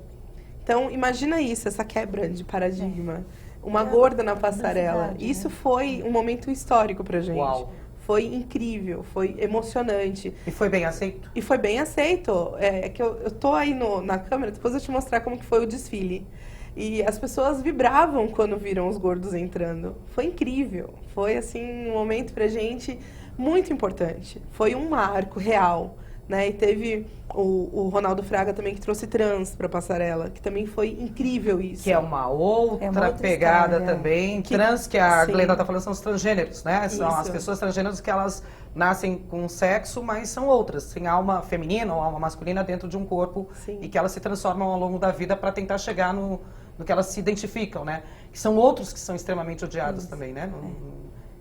Então, imagina isso, essa quebra de paradigma. Uma gorda na passarela. Isso foi um momento histórico pra gente. Uau. Foi incrível, foi emocionante. E foi bem aceito? E foi bem aceito. É que eu tô aí na câmera, depois eu te mostrar como que foi o desfile. E as pessoas vibravam quando viram os gordos entrando. Foi incrível. Foi, assim, um momento pra gente muito importante. Foi um marco real, né? E teve o Ronaldo Fraga também, que trouxe trans pra passarela, que também foi incrível isso. Que é uma outra pegada história, também. Trans, que a Glenda tá falando, são os transgêneros, né? São as pessoas transgêneros que elas nascem com sexo, mas são outras. Sem alma feminina ou alma masculina dentro de um corpo. Sim. E que elas se transformam ao longo da vida para tentar chegar no que elas se identificam, né? Que são outros que são extremamente odiados também, né?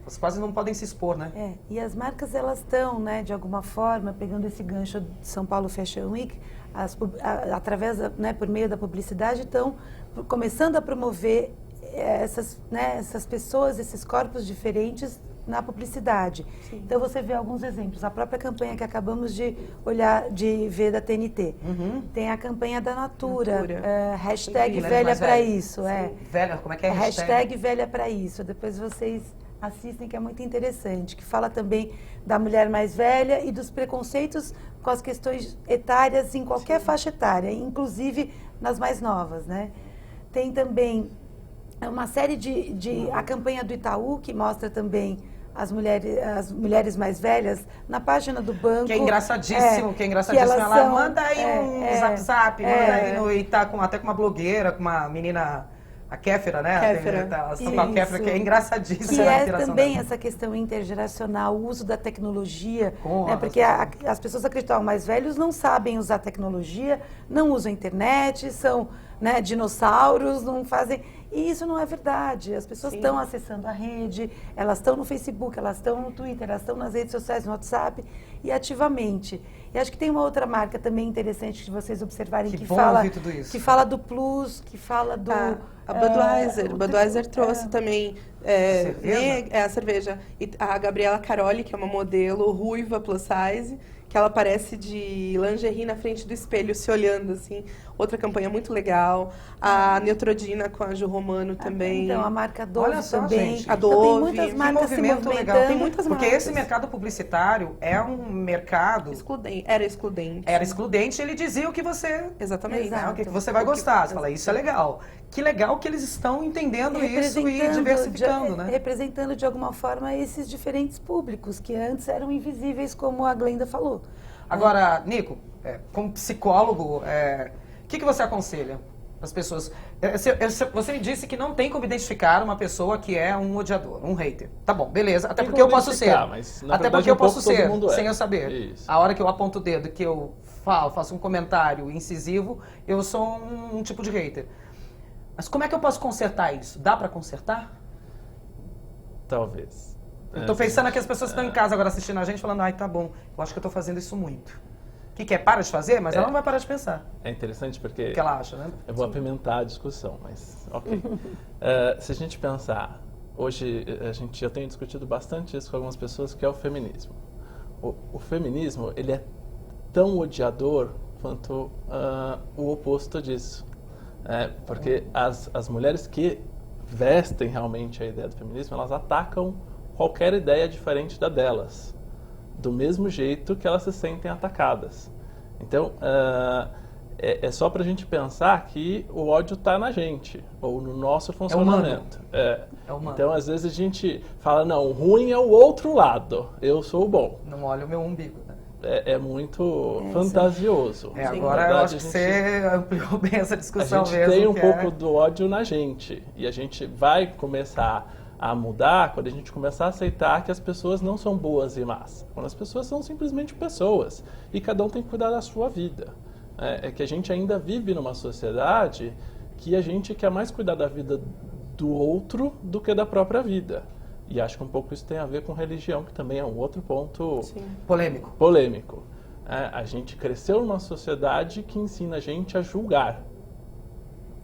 Elas quase não podem se expor, né? E as marcas, elas estão, né, de alguma forma, pegando esse gancho de São Paulo Fashion Week, através, né, por meio da publicidade, estão começando a promover essas pessoas, esses corpos diferentes na publicidade. Sim. Então, você vê alguns exemplos. A própria campanha que acabamos de ver da TNT. Tem a campanha da Natura. Hashtag velha pra isso. Velha, como é que é? Hashtag velha pra isso. Depois vocês assistem, que é muito interessante, que fala também da mulher mais velha e dos preconceitos com as questões etárias em qualquer faixa etária, inclusive nas mais novas, né? Tem também uma série a campanha do Itaú, que mostra também as mulheres mais velhas, na página do banco... Que é engraçadíssimo, ela manda aí um zap, manda aí e tá até com uma blogueira, com uma menina... A Kéfera, né? Elas estão com a Kéfera, que é engraçadíssima. E é também essa questão intergeracional, o uso da tecnologia, né? Porque as pessoas acreditam, mais velhos não sabem usar tecnologia, não usam internet, são, né, dinossauros, não fazem... E isso não é verdade. As pessoas estão acessando a rede, elas estão no Facebook, elas estão no Twitter, elas estão nas redes sociais, no WhatsApp, e ativamente. E acho que tem uma outra marca também interessante de vocês observarem que fala do Plus, que fala do... A Budweiser. Budweiser trouxe também a cerveja. E a Gabriela Caroli, que é uma modelo ruiva plus size, que ela aparece de lingerie na frente do espelho, se olhando, assim. Outra campanha muito legal. A Neutrodina com a Ju Romano também. Então, a marca Dove também. Gente. A Dove. Então, tem muitas marcas se movimentando. Legal. Tem muitas marcas. Porque esse mercado publicitário é um mercado... Era excludente. Era excludente, ele dizia o que você... Exatamente. Né, o que você vai gostar. Você fala, isso é legal. Que legal que eles estão entendendo isso e diversificando, né? Representando, de alguma forma, esses diferentes públicos, que antes eram invisíveis, como a Glenda falou. Agora, Nico, como psicólogo, o que você aconselha as pessoas? Você me disse que não tem como identificar uma pessoa que é um odiador, um hater. Tá bom, beleza. Até porque eu posso ser. Até porque eu posso ser, sem eu saber. Isso. A hora que eu aponto o dedo, que eu faço um comentário incisivo, eu sou um tipo de hater. Mas como é que eu posso consertar isso? Dá pra consertar? Talvez. Eu tô pensando que as pessoas estão em casa agora assistindo a gente falando, ai, tá bom, eu acho que eu tô fazendo isso muito. O que é? Para de fazer? Mas ela não vai parar de pensar. É interessante porque... O que ela acha, né? Eu vou apimentar a discussão, mas ok. Se a gente pensar, hoje eu tenho discutido bastante isso com algumas pessoas, que é o feminismo. O feminismo, ele é tão odiador quanto o oposto disso. Porque as mulheres que vestem realmente a ideia do feminismo, elas atacam qualquer ideia diferente da delas, do mesmo jeito que elas se sentem atacadas. Então, é só para a gente pensar que o ódio está na gente, ou no nosso funcionamento. Humano. Então, às vezes a gente fala, não, o ruim é o outro lado, eu sou o bom. Não olha o meu umbigo, né? É muito fantasioso. Agora verdade, eu acho que você ampliou bem essa discussão mesmo. A gente tem um pouco do ódio na gente, e a gente vai começar a mudar quando a gente começar a aceitar que as pessoas não são boas e más. Quando as pessoas são simplesmente pessoas, e cada um tem que cuidar da sua vida. É que a gente ainda vive numa sociedade que a gente quer mais cuidar da vida do outro do que da própria vida. E acho que um pouco isso tem a ver com religião, que também é um outro ponto polêmico. A gente cresceu numa sociedade que ensina a gente a julgar.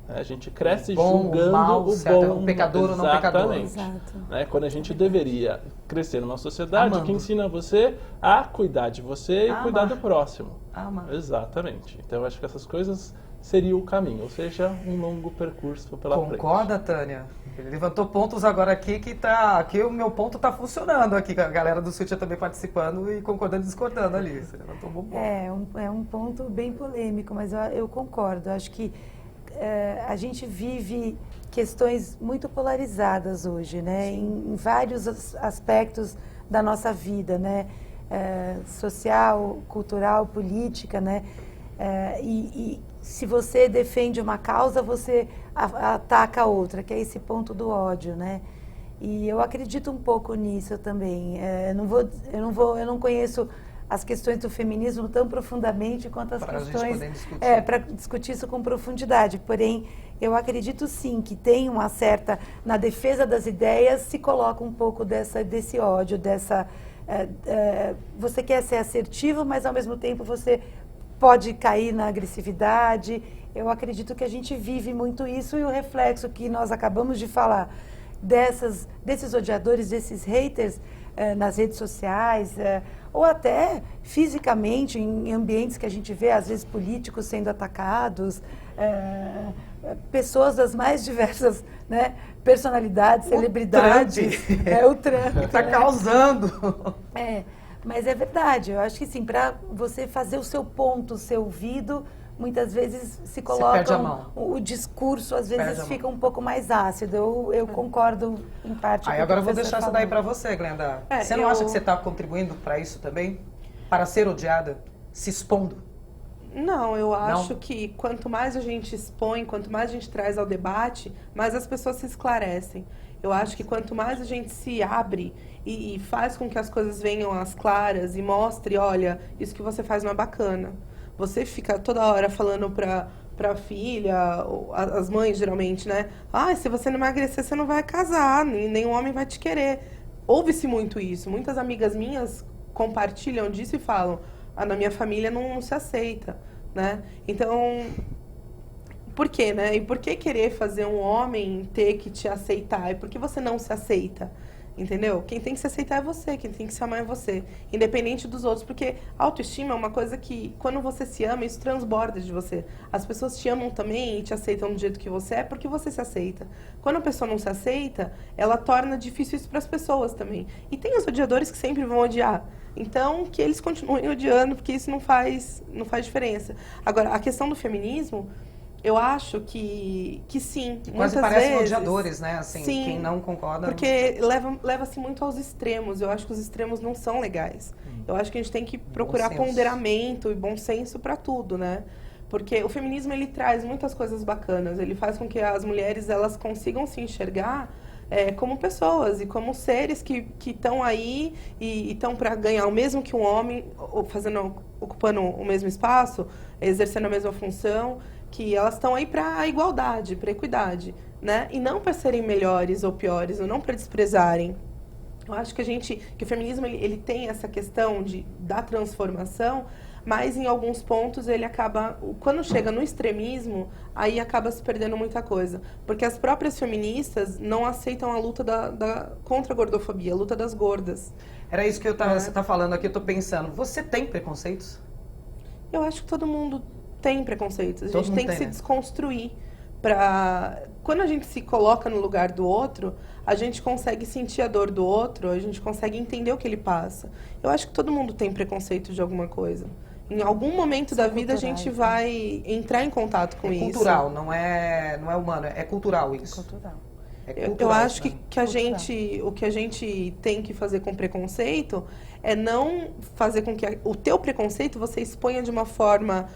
A gente cresce julgando o bom, o pecador ou não pecador. Quando a gente deveria crescer numa sociedade que ensina você a cuidar de você e cuidar do próximo. Exatamente. Então eu acho que essas coisas seriam o caminho, ou seja, um longo percurso pela frente. Concorda, Tânia? Ele levantou pontos agora aqui que o meu ponto está funcionando aqui, a galera do Sutia também participando e concordando e discordando ali. Você levantou um bom ponto. É um ponto bem polêmico, mas eu concordo. Acho que a gente vive questões muito polarizadas hoje, né? Em vários aspectos da nossa vida, né? Social, cultural, política, né? E se você defende uma causa, você ataca a outra, que é esse ponto do ódio, né? E eu acredito um pouco nisso também. Eu não conheço as questões do feminismo tão profundamente quanto as questões para discutir isso com profundidade. Porém, eu acredito sim que tem uma certa, na defesa das ideias, se coloca um pouco desse ódio, você quer ser assertivo, mas ao mesmo tempo você pode cair na agressividade. Eu acredito que a gente vive muito isso, e o reflexo que nós acabamos de falar desses odiadores, desses haters nas redes sociais, ou até fisicamente em ambientes que a gente vê, às vezes políticos sendo atacados, pessoas das mais diversas, né, personalidades, celebridades. O Trump está causando. Mas é verdade, eu acho que sim, para você fazer o seu ponto ser ouvido, muitas vezes se perde a colocam, mão. o discurso às Perde a vezes mão. fica um pouco mais ácido. Eu concordo em parte. Aí com o agora eu vou professor deixar essa falou. daí pra você, Glenda. É, Você não acha que você tá contribuindo pra isso também? Para ser odiada? Se expondo? Não, eu acho Não? que quanto mais a gente expõe, quanto mais a gente traz ao debate, mais as pessoas se esclarecem. Eu acho que quanto mais a gente se abre e faz com que as coisas venham às claras e mostre, olha, isso que você faz não é bacana. Você fica toda hora falando pra filha, ou as mães geralmente, né? Ah, se você não emagrecer, você não vai casar, nenhum homem vai te querer. Ouve-se muito isso. Muitas amigas minhas compartilham disso e falam, na minha família não se aceita, né? Então, por quê, né? E por que querer fazer um homem ter que te aceitar? E por que você não se aceita? Entendeu? Quem tem que se aceitar é você, quem tem que se amar é você, independente dos outros, porque autoestima é uma coisa que, quando você se ama, isso transborda de você. As pessoas te amam também e te aceitam do jeito que você é, porque você se aceita. Quando a pessoa não se aceita, ela torna difícil isso para as pessoas também. E tem os odiadores que sempre vão odiar. Então, que eles continuem odiando, porque isso não faz diferença. Agora, a questão do feminismo, eu acho que sim. Quase muitas parecem vezes, odiadores, né? Assim, sim, quem não concorda... porque leva-se muito aos extremos. Eu acho que os extremos não são legais. Eu acho que a gente tem que procurar senso. ponderamento e bom senso para tudo, né? Porque o feminismo, ele traz muitas coisas bacanas. Ele faz com que as mulheres elas consigam se enxergar como pessoas e como seres que estão aí e estão para ganhar o mesmo que um homem, ocupando o mesmo espaço, exercendo a mesma função, que elas estão aí para a igualdade, para a equidade, né? E não para serem melhores ou piores, ou não para desprezarem. Eu acho que o feminismo ele tem essa questão da transformação, mas em alguns pontos ele acaba, quando chega no extremismo, aí acaba se perdendo muita coisa. Porque as próprias feministas não aceitam a luta contra a gordofobia, a luta das gordas. Era isso que você tá falando aqui, eu tô pensando. Você tem preconceitos? Eu acho que todo mundo tem preconceitos. A Todo gente mundo tem que tem, se né? desconstruir. Quando a gente se coloca no lugar do outro, a gente consegue sentir a dor do outro, a gente consegue entender o que ele passa. Eu acho que todo mundo tem preconceito de alguma coisa. Em algum momento da vida a gente vai entrar em contato com isso. É cultural, não é humano, é cultural isso. Cultural. É Eu cultural, acho né? o que a gente tem que fazer com preconceito é não fazer com que o teu preconceito você exponha de uma forma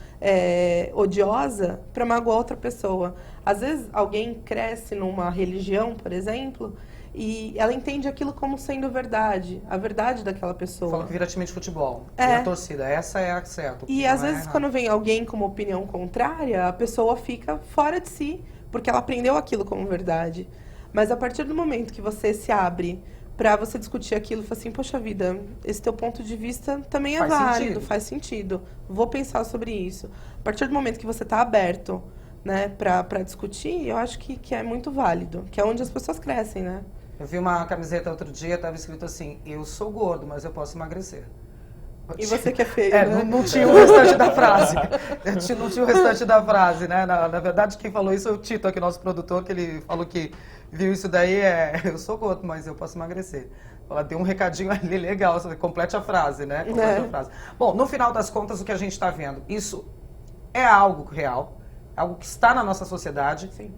odiosa para magoar outra pessoa. Às vezes alguém cresce numa religião, por exemplo, e ela entende aquilo como sendo verdade, a verdade daquela pessoa. Fala que vira time de futebol. E a torcida, essa é a certa. E às vezes quando vem alguém com uma opinião contrária, a pessoa fica fora de si, porque ela aprendeu aquilo como verdade. Mas a partir do momento que você se abre para você discutir aquilo, fala assim, poxa vida, esse teu ponto de vista também é válido, faz sentido, vou pensar sobre isso. A partir do momento que você está aberto, né, para discutir, eu acho que é muito válido, que é onde as pessoas crescem, né? Eu vi uma camiseta outro dia, estava escrito assim, eu sou gordo, mas eu posso emagrecer. E você que é feio, né? Não tinha o restante da frase. Não tinha o restante da frase, né? Na verdade, quem falou isso é o Tito, aqui, nosso produtor, que ele falou que viu isso daí, eu sou gordo, mas eu posso emagrecer. Ela deu um recadinho ali legal, complete a frase, né? Complete a frase. Bom, no final das contas, o que a gente está vendo, isso é algo real, algo que está na nossa sociedade, Sim.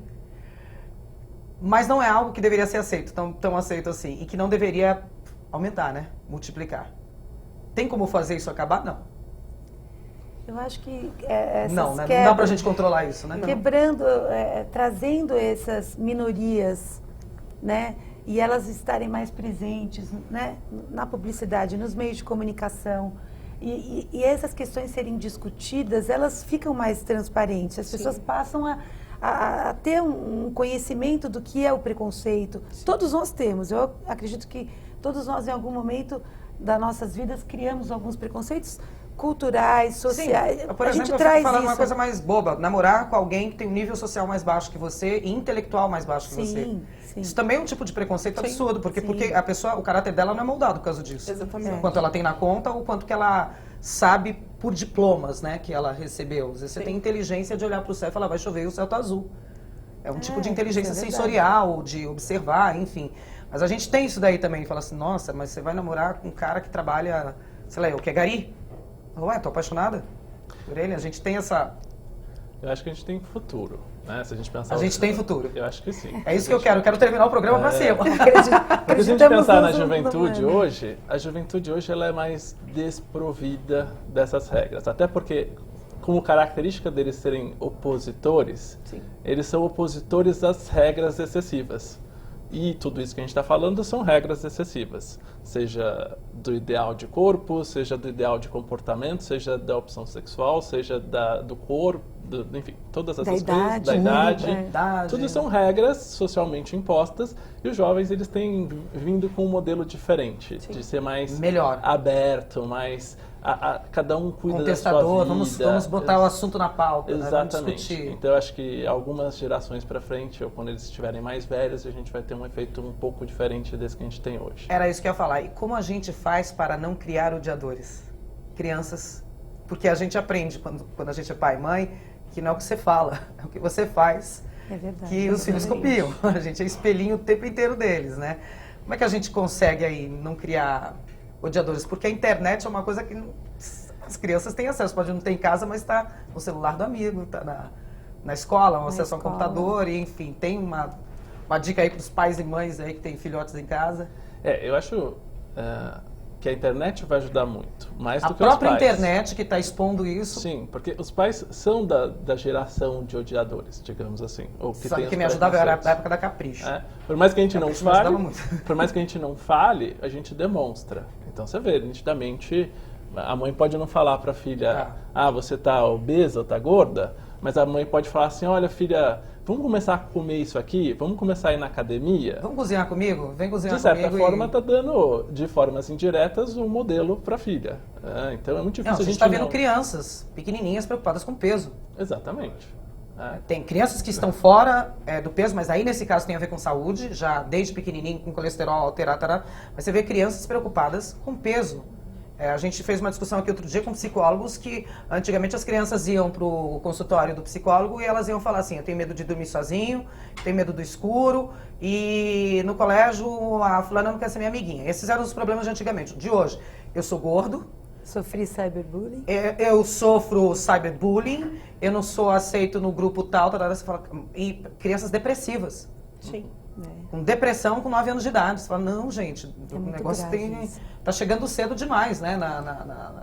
Mas não é algo que deveria ser aceito, tão aceito assim, e que não deveria aumentar, né? Multiplicar. Tem como fazer isso acabar? Não. Eu acho que essas Não, né? quebras, Não dá pra gente controlar isso, né? Quebrando, trazendo essas minorias, né? E elas estarem mais presentes, né? Na publicidade, nos meios de comunicação. E essas questões serem discutidas, elas ficam mais transparentes. As pessoas passam a ter um conhecimento do que é o preconceito. Sim. Todos nós temos. Eu acredito que todos nós, em algum momento das nossas vidas, criamos alguns preconceitos culturais, sociais. Sim. Por exemplo, eu fico falando uma coisa mais boba. Namorar com alguém que tem um nível social mais baixo que você e intelectual mais baixo que você. Sim. Isso também é um tipo de preconceito absurdo, porque a pessoa, o caráter dela não é moldado por causa disso. Exatamente. O quanto ela tem na conta ou o quanto que ela sabe por diplomas, né, que ela recebeu. Às vezes você tem inteligência de olhar para o céu e falar, vai chover e o céu tá azul. É um tipo de inteligência sensorial, de observar, enfim. Mas a gente tem isso daí também. Fala assim, nossa, mas você vai namorar com um cara que trabalha, sei lá, o que é gari? Ué, tô apaixonada por ele. A gente tem Eu acho que a gente tem futuro, né? Se a gente pensar... A gente tem futuro. Eu acho que sim. É isso que eu quero. Eu quero terminar o programa para cima. Porque se a gente pensar na juventude hoje, a juventude hoje ela é mais desprovida dessas regras. Até porque, como característica deles serem opositores, eles são opositores às regras excessivas. E tudo isso que a gente está falando são regras excessivas, seja do ideal de corpo, seja do ideal de comportamento, seja da opção sexual, seja do corpo, enfim, todas essas coisas, da idade. Tudo são regras socialmente impostas e os jovens eles têm vindo com um modelo diferente, de ser mais aberto, mais... cada um cuida da sua vida. Vamos botar o assunto na pauta, exatamente. Né? Vamos discutir. Então eu acho que algumas gerações para frente, ou quando eles estiverem mais velhos, a gente vai ter um efeito um pouco diferente desse que a gente tem hoje. Era isso que eu ia falar. E como a gente faz para não criar odiadores? Crianças, porque a gente aprende quando a gente é pai e mãe, que não é o que você fala, é o que você faz, que os filhos copiam. A gente é espelhinho o tempo inteiro deles, né? Como é que a gente consegue aí não criar odiadores? Porque a internet é uma coisa que as crianças têm acesso. Pode não ter em casa, mas está no celular do amigo, está na escola, acesso ao computador, e, enfim, tem uma dica aí para os pais e mães aí que têm filhotes em casa. Eu acho que a internet vai ajudar muito, mais do que os pais. A própria internet que está expondo isso. Sim, porque os pais são da geração de odiadores, digamos assim. Ou que sabe que me ajudava era a época da Capricho. Por mais que a gente não fale, por mais que a gente não fale, a gente demonstra. Então você vê, nitidamente, a mãe pode não falar para a filha, você tá obesa ou tá gorda, mas a mãe pode falar assim, olha filha, vamos começar a comer isso aqui? Vamos começar a ir na academia? Vamos cozinhar comigo? Vem cozinhar comigo. De certa forma, está dando, de formas indiretas, um modelo para a filha. Então é muito difícil a gente está vendo crianças pequenininhas preocupadas com peso. Exatamente. Tem crianças que estão fora do peso, mas aí nesse caso tem a ver com saúde, já desde pequenininho com colesterol alterado, mas você vê crianças preocupadas com peso. A gente fez uma discussão aqui outro dia com psicólogos que antigamente as crianças iam para o consultório do psicólogo e elas iam falar assim, eu tenho medo de dormir sozinho, tenho medo do escuro e no colégio a fulana não quer ser minha amiguinha. Esses eram os problemas de antigamente. De hoje, eu sou gordo. Sofri cyberbullying? Eu sofro cyberbullying, eu não sou aceito no grupo tal, e crianças depressivas. Sim. Com depressão com 9 anos de idade. Você fala, não, gente, o negócio tá chegando cedo demais, né?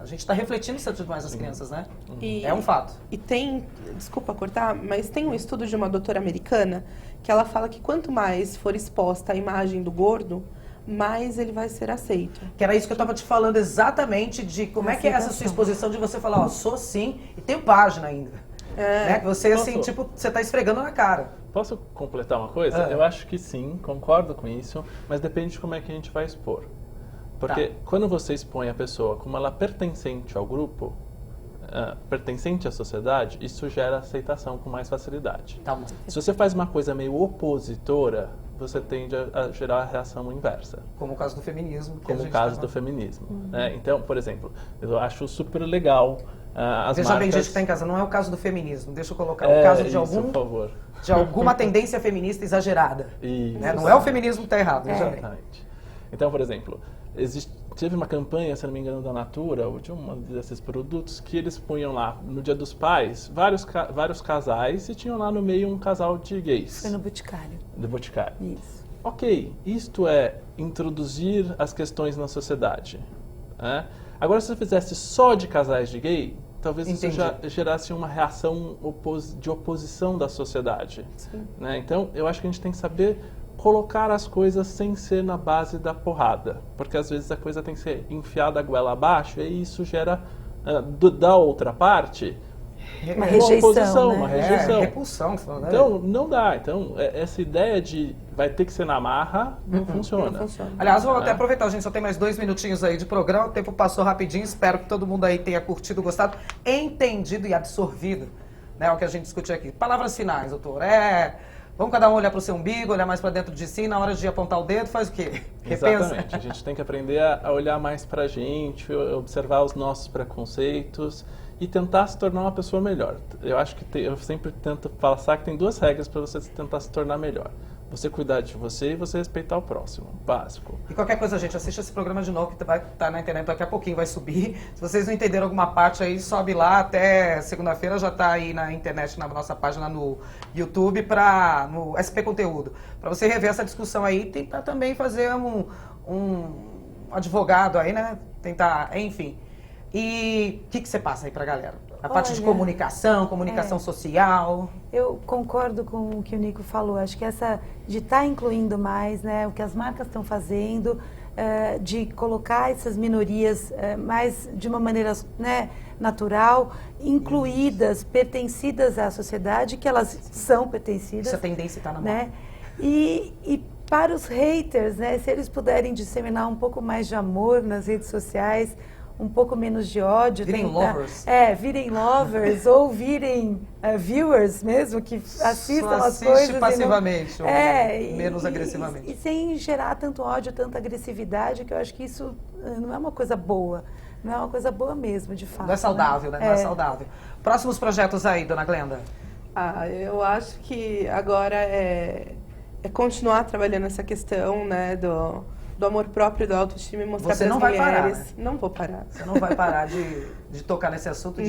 A gente está refletindo cedo demais nas crianças, né? É um fato. E tem, desculpa cortar, mas tem um estudo de uma doutora americana que ela fala que quanto mais for exposta a imagem do gordo, mais ele vai ser aceito. Que era isso que eu estava te falando exatamente, de como é que é essa sua exposição de você falar, sou sim, e tenho página ainda. Né? Que você, assim, tipo, você tá esfregando na cara. Posso completar uma coisa? Eu acho que sim, concordo com isso, mas depende de como é que a gente vai expor. Porque quando você expõe a pessoa como ela pertencente ao grupo, pertencente à sociedade, isso gera aceitação com mais facilidade. Se você faz uma coisa meio opositora, você tende a gerar a reação inversa. Como o caso do feminismo. Como o caso do feminismo. Então, por exemplo, eu acho super legal Veja bem, gente que está em casa, não é o caso do feminismo. Deixa eu colocar o caso de alguma tendência feminista exagerada. Né? Não é o feminismo que está errado, veja bem. Então, por exemplo, teve uma campanha, se não me engano, da Natura, ou de um desses produtos, que eles punham lá, no Dia dos Pais, vários casais e tinham lá no meio um casal de gays. Foi no Boticário. Do Boticário. Isso. Ok, isto é introduzir as questões na sociedade. Agora, se você fizesse só de casais de gay, talvez isso já gerasse uma reação de oposição da sociedade. Né? Então, eu acho que a gente tem que saber colocar as coisas sem ser na base da porrada. Porque às vezes a coisa tem que ser enfiada a goela abaixo e isso gera, da outra parte, uma rejeição, uma rejeição. Repulsão. Né? Então, não dá. Então, essa ideia de vai ter que ser na marra não funciona. Aliás, vou até aproveitar, a gente só tem mais 2 minutinhos aí de programa, o tempo passou rapidinho, espero que todo mundo aí tenha curtido, gostado, entendido e absorvido, né, o que a gente discutiu aqui. Palavras finais, doutor. Vamos cada um olhar para o seu umbigo, olhar mais para dentro de si, na hora de apontar o dedo, faz o quê? Repensa. Exatamente. A gente tem que aprender a olhar mais para a gente, observar os nossos preconceitos e tentar se tornar uma pessoa melhor. Eu acho que eu sempre tento passar que tem 2 regras para você tentar se tornar melhor. você cuidar de você e você respeitar o próximo, básico. E qualquer coisa, gente, assiste esse programa de novo, que vai estar na internet daqui a pouquinho, vai subir. Se vocês não entenderam alguma parte aí, sobe lá, até segunda-feira já está aí na internet, na nossa página no YouTube, no SP Conteúdo. Para você rever essa discussão aí, tentar também fazer um advogado aí, né? Tentar, enfim. E o que você passa aí pra galera? A parte de comunicação social. Eu concordo com o que o Nico falou. Acho que essa de estar incluindo mais, né, o que as marcas estão fazendo, de colocar essas minorias mais de uma maneira, né, natural, incluídas, pertencidas à sociedade, que elas são pertencidas. Essa tendência está na mão. Né? E para os haters, né, se eles puderem disseminar um pouco mais de amor nas redes sociais, um pouco menos de ódio. Virem lovers. Virem lovers ou virem viewers mesmo, que assistam as coisas. Passivamente, ou menos agressivamente. E sem gerar tanto ódio, tanta agressividade, que eu acho que isso não é uma coisa boa. Não é uma coisa boa mesmo, de fato. Não é saudável, né? Não é saudável. Próximos projetos aí, dona Glenda? Eu acho que agora é continuar trabalhando essa questão, né, do amor próprio, do autoestima e mostrar para as mulheres. Parar, né? Não vou parar. Você não vai parar de tocar nesse assunto?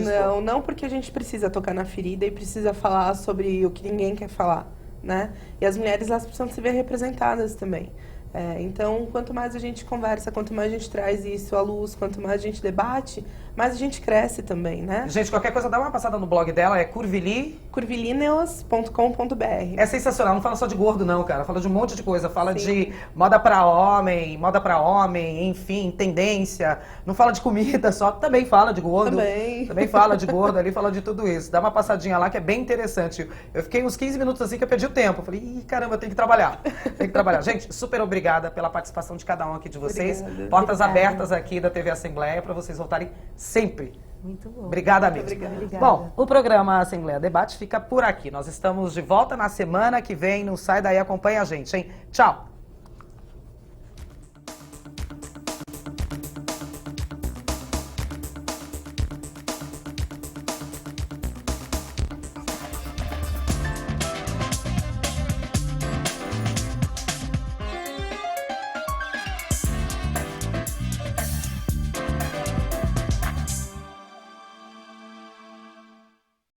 Não, porque a gente precisa tocar na ferida e precisa falar sobre o que ninguém quer falar, né? E as mulheres, elas precisam se ver representadas também. Então, quanto mais a gente conversa, quanto mais a gente traz isso à luz, quanto mais a gente debate, mais a gente cresce também, né? Gente, qualquer coisa, dá uma passada no blog dela, é curvilineos.com.br. É sensacional, não fala só de gordo não, cara, fala de um monte de coisa, fala de moda pra homem, enfim, tendência, não fala de comida só, também fala de gordo. Também fala de gordo ali, fala de tudo isso. Dá uma passadinha lá que é bem interessante. Eu fiquei uns 15 minutos assim que eu perdi o tempo, falei, caramba, eu tenho que trabalhar. Gente, super obrigada pela participação de cada um aqui de vocês. Obrigada. Portas abertas aqui da TV Assembleia para vocês voltarem sempre. Muito bom. Obrigada mesmo. Obrigada. Bom, o programa Assembleia Debate fica por aqui. Nós estamos de volta na semana que vem. Não sai daí, acompanha a gente, hein? Tchau!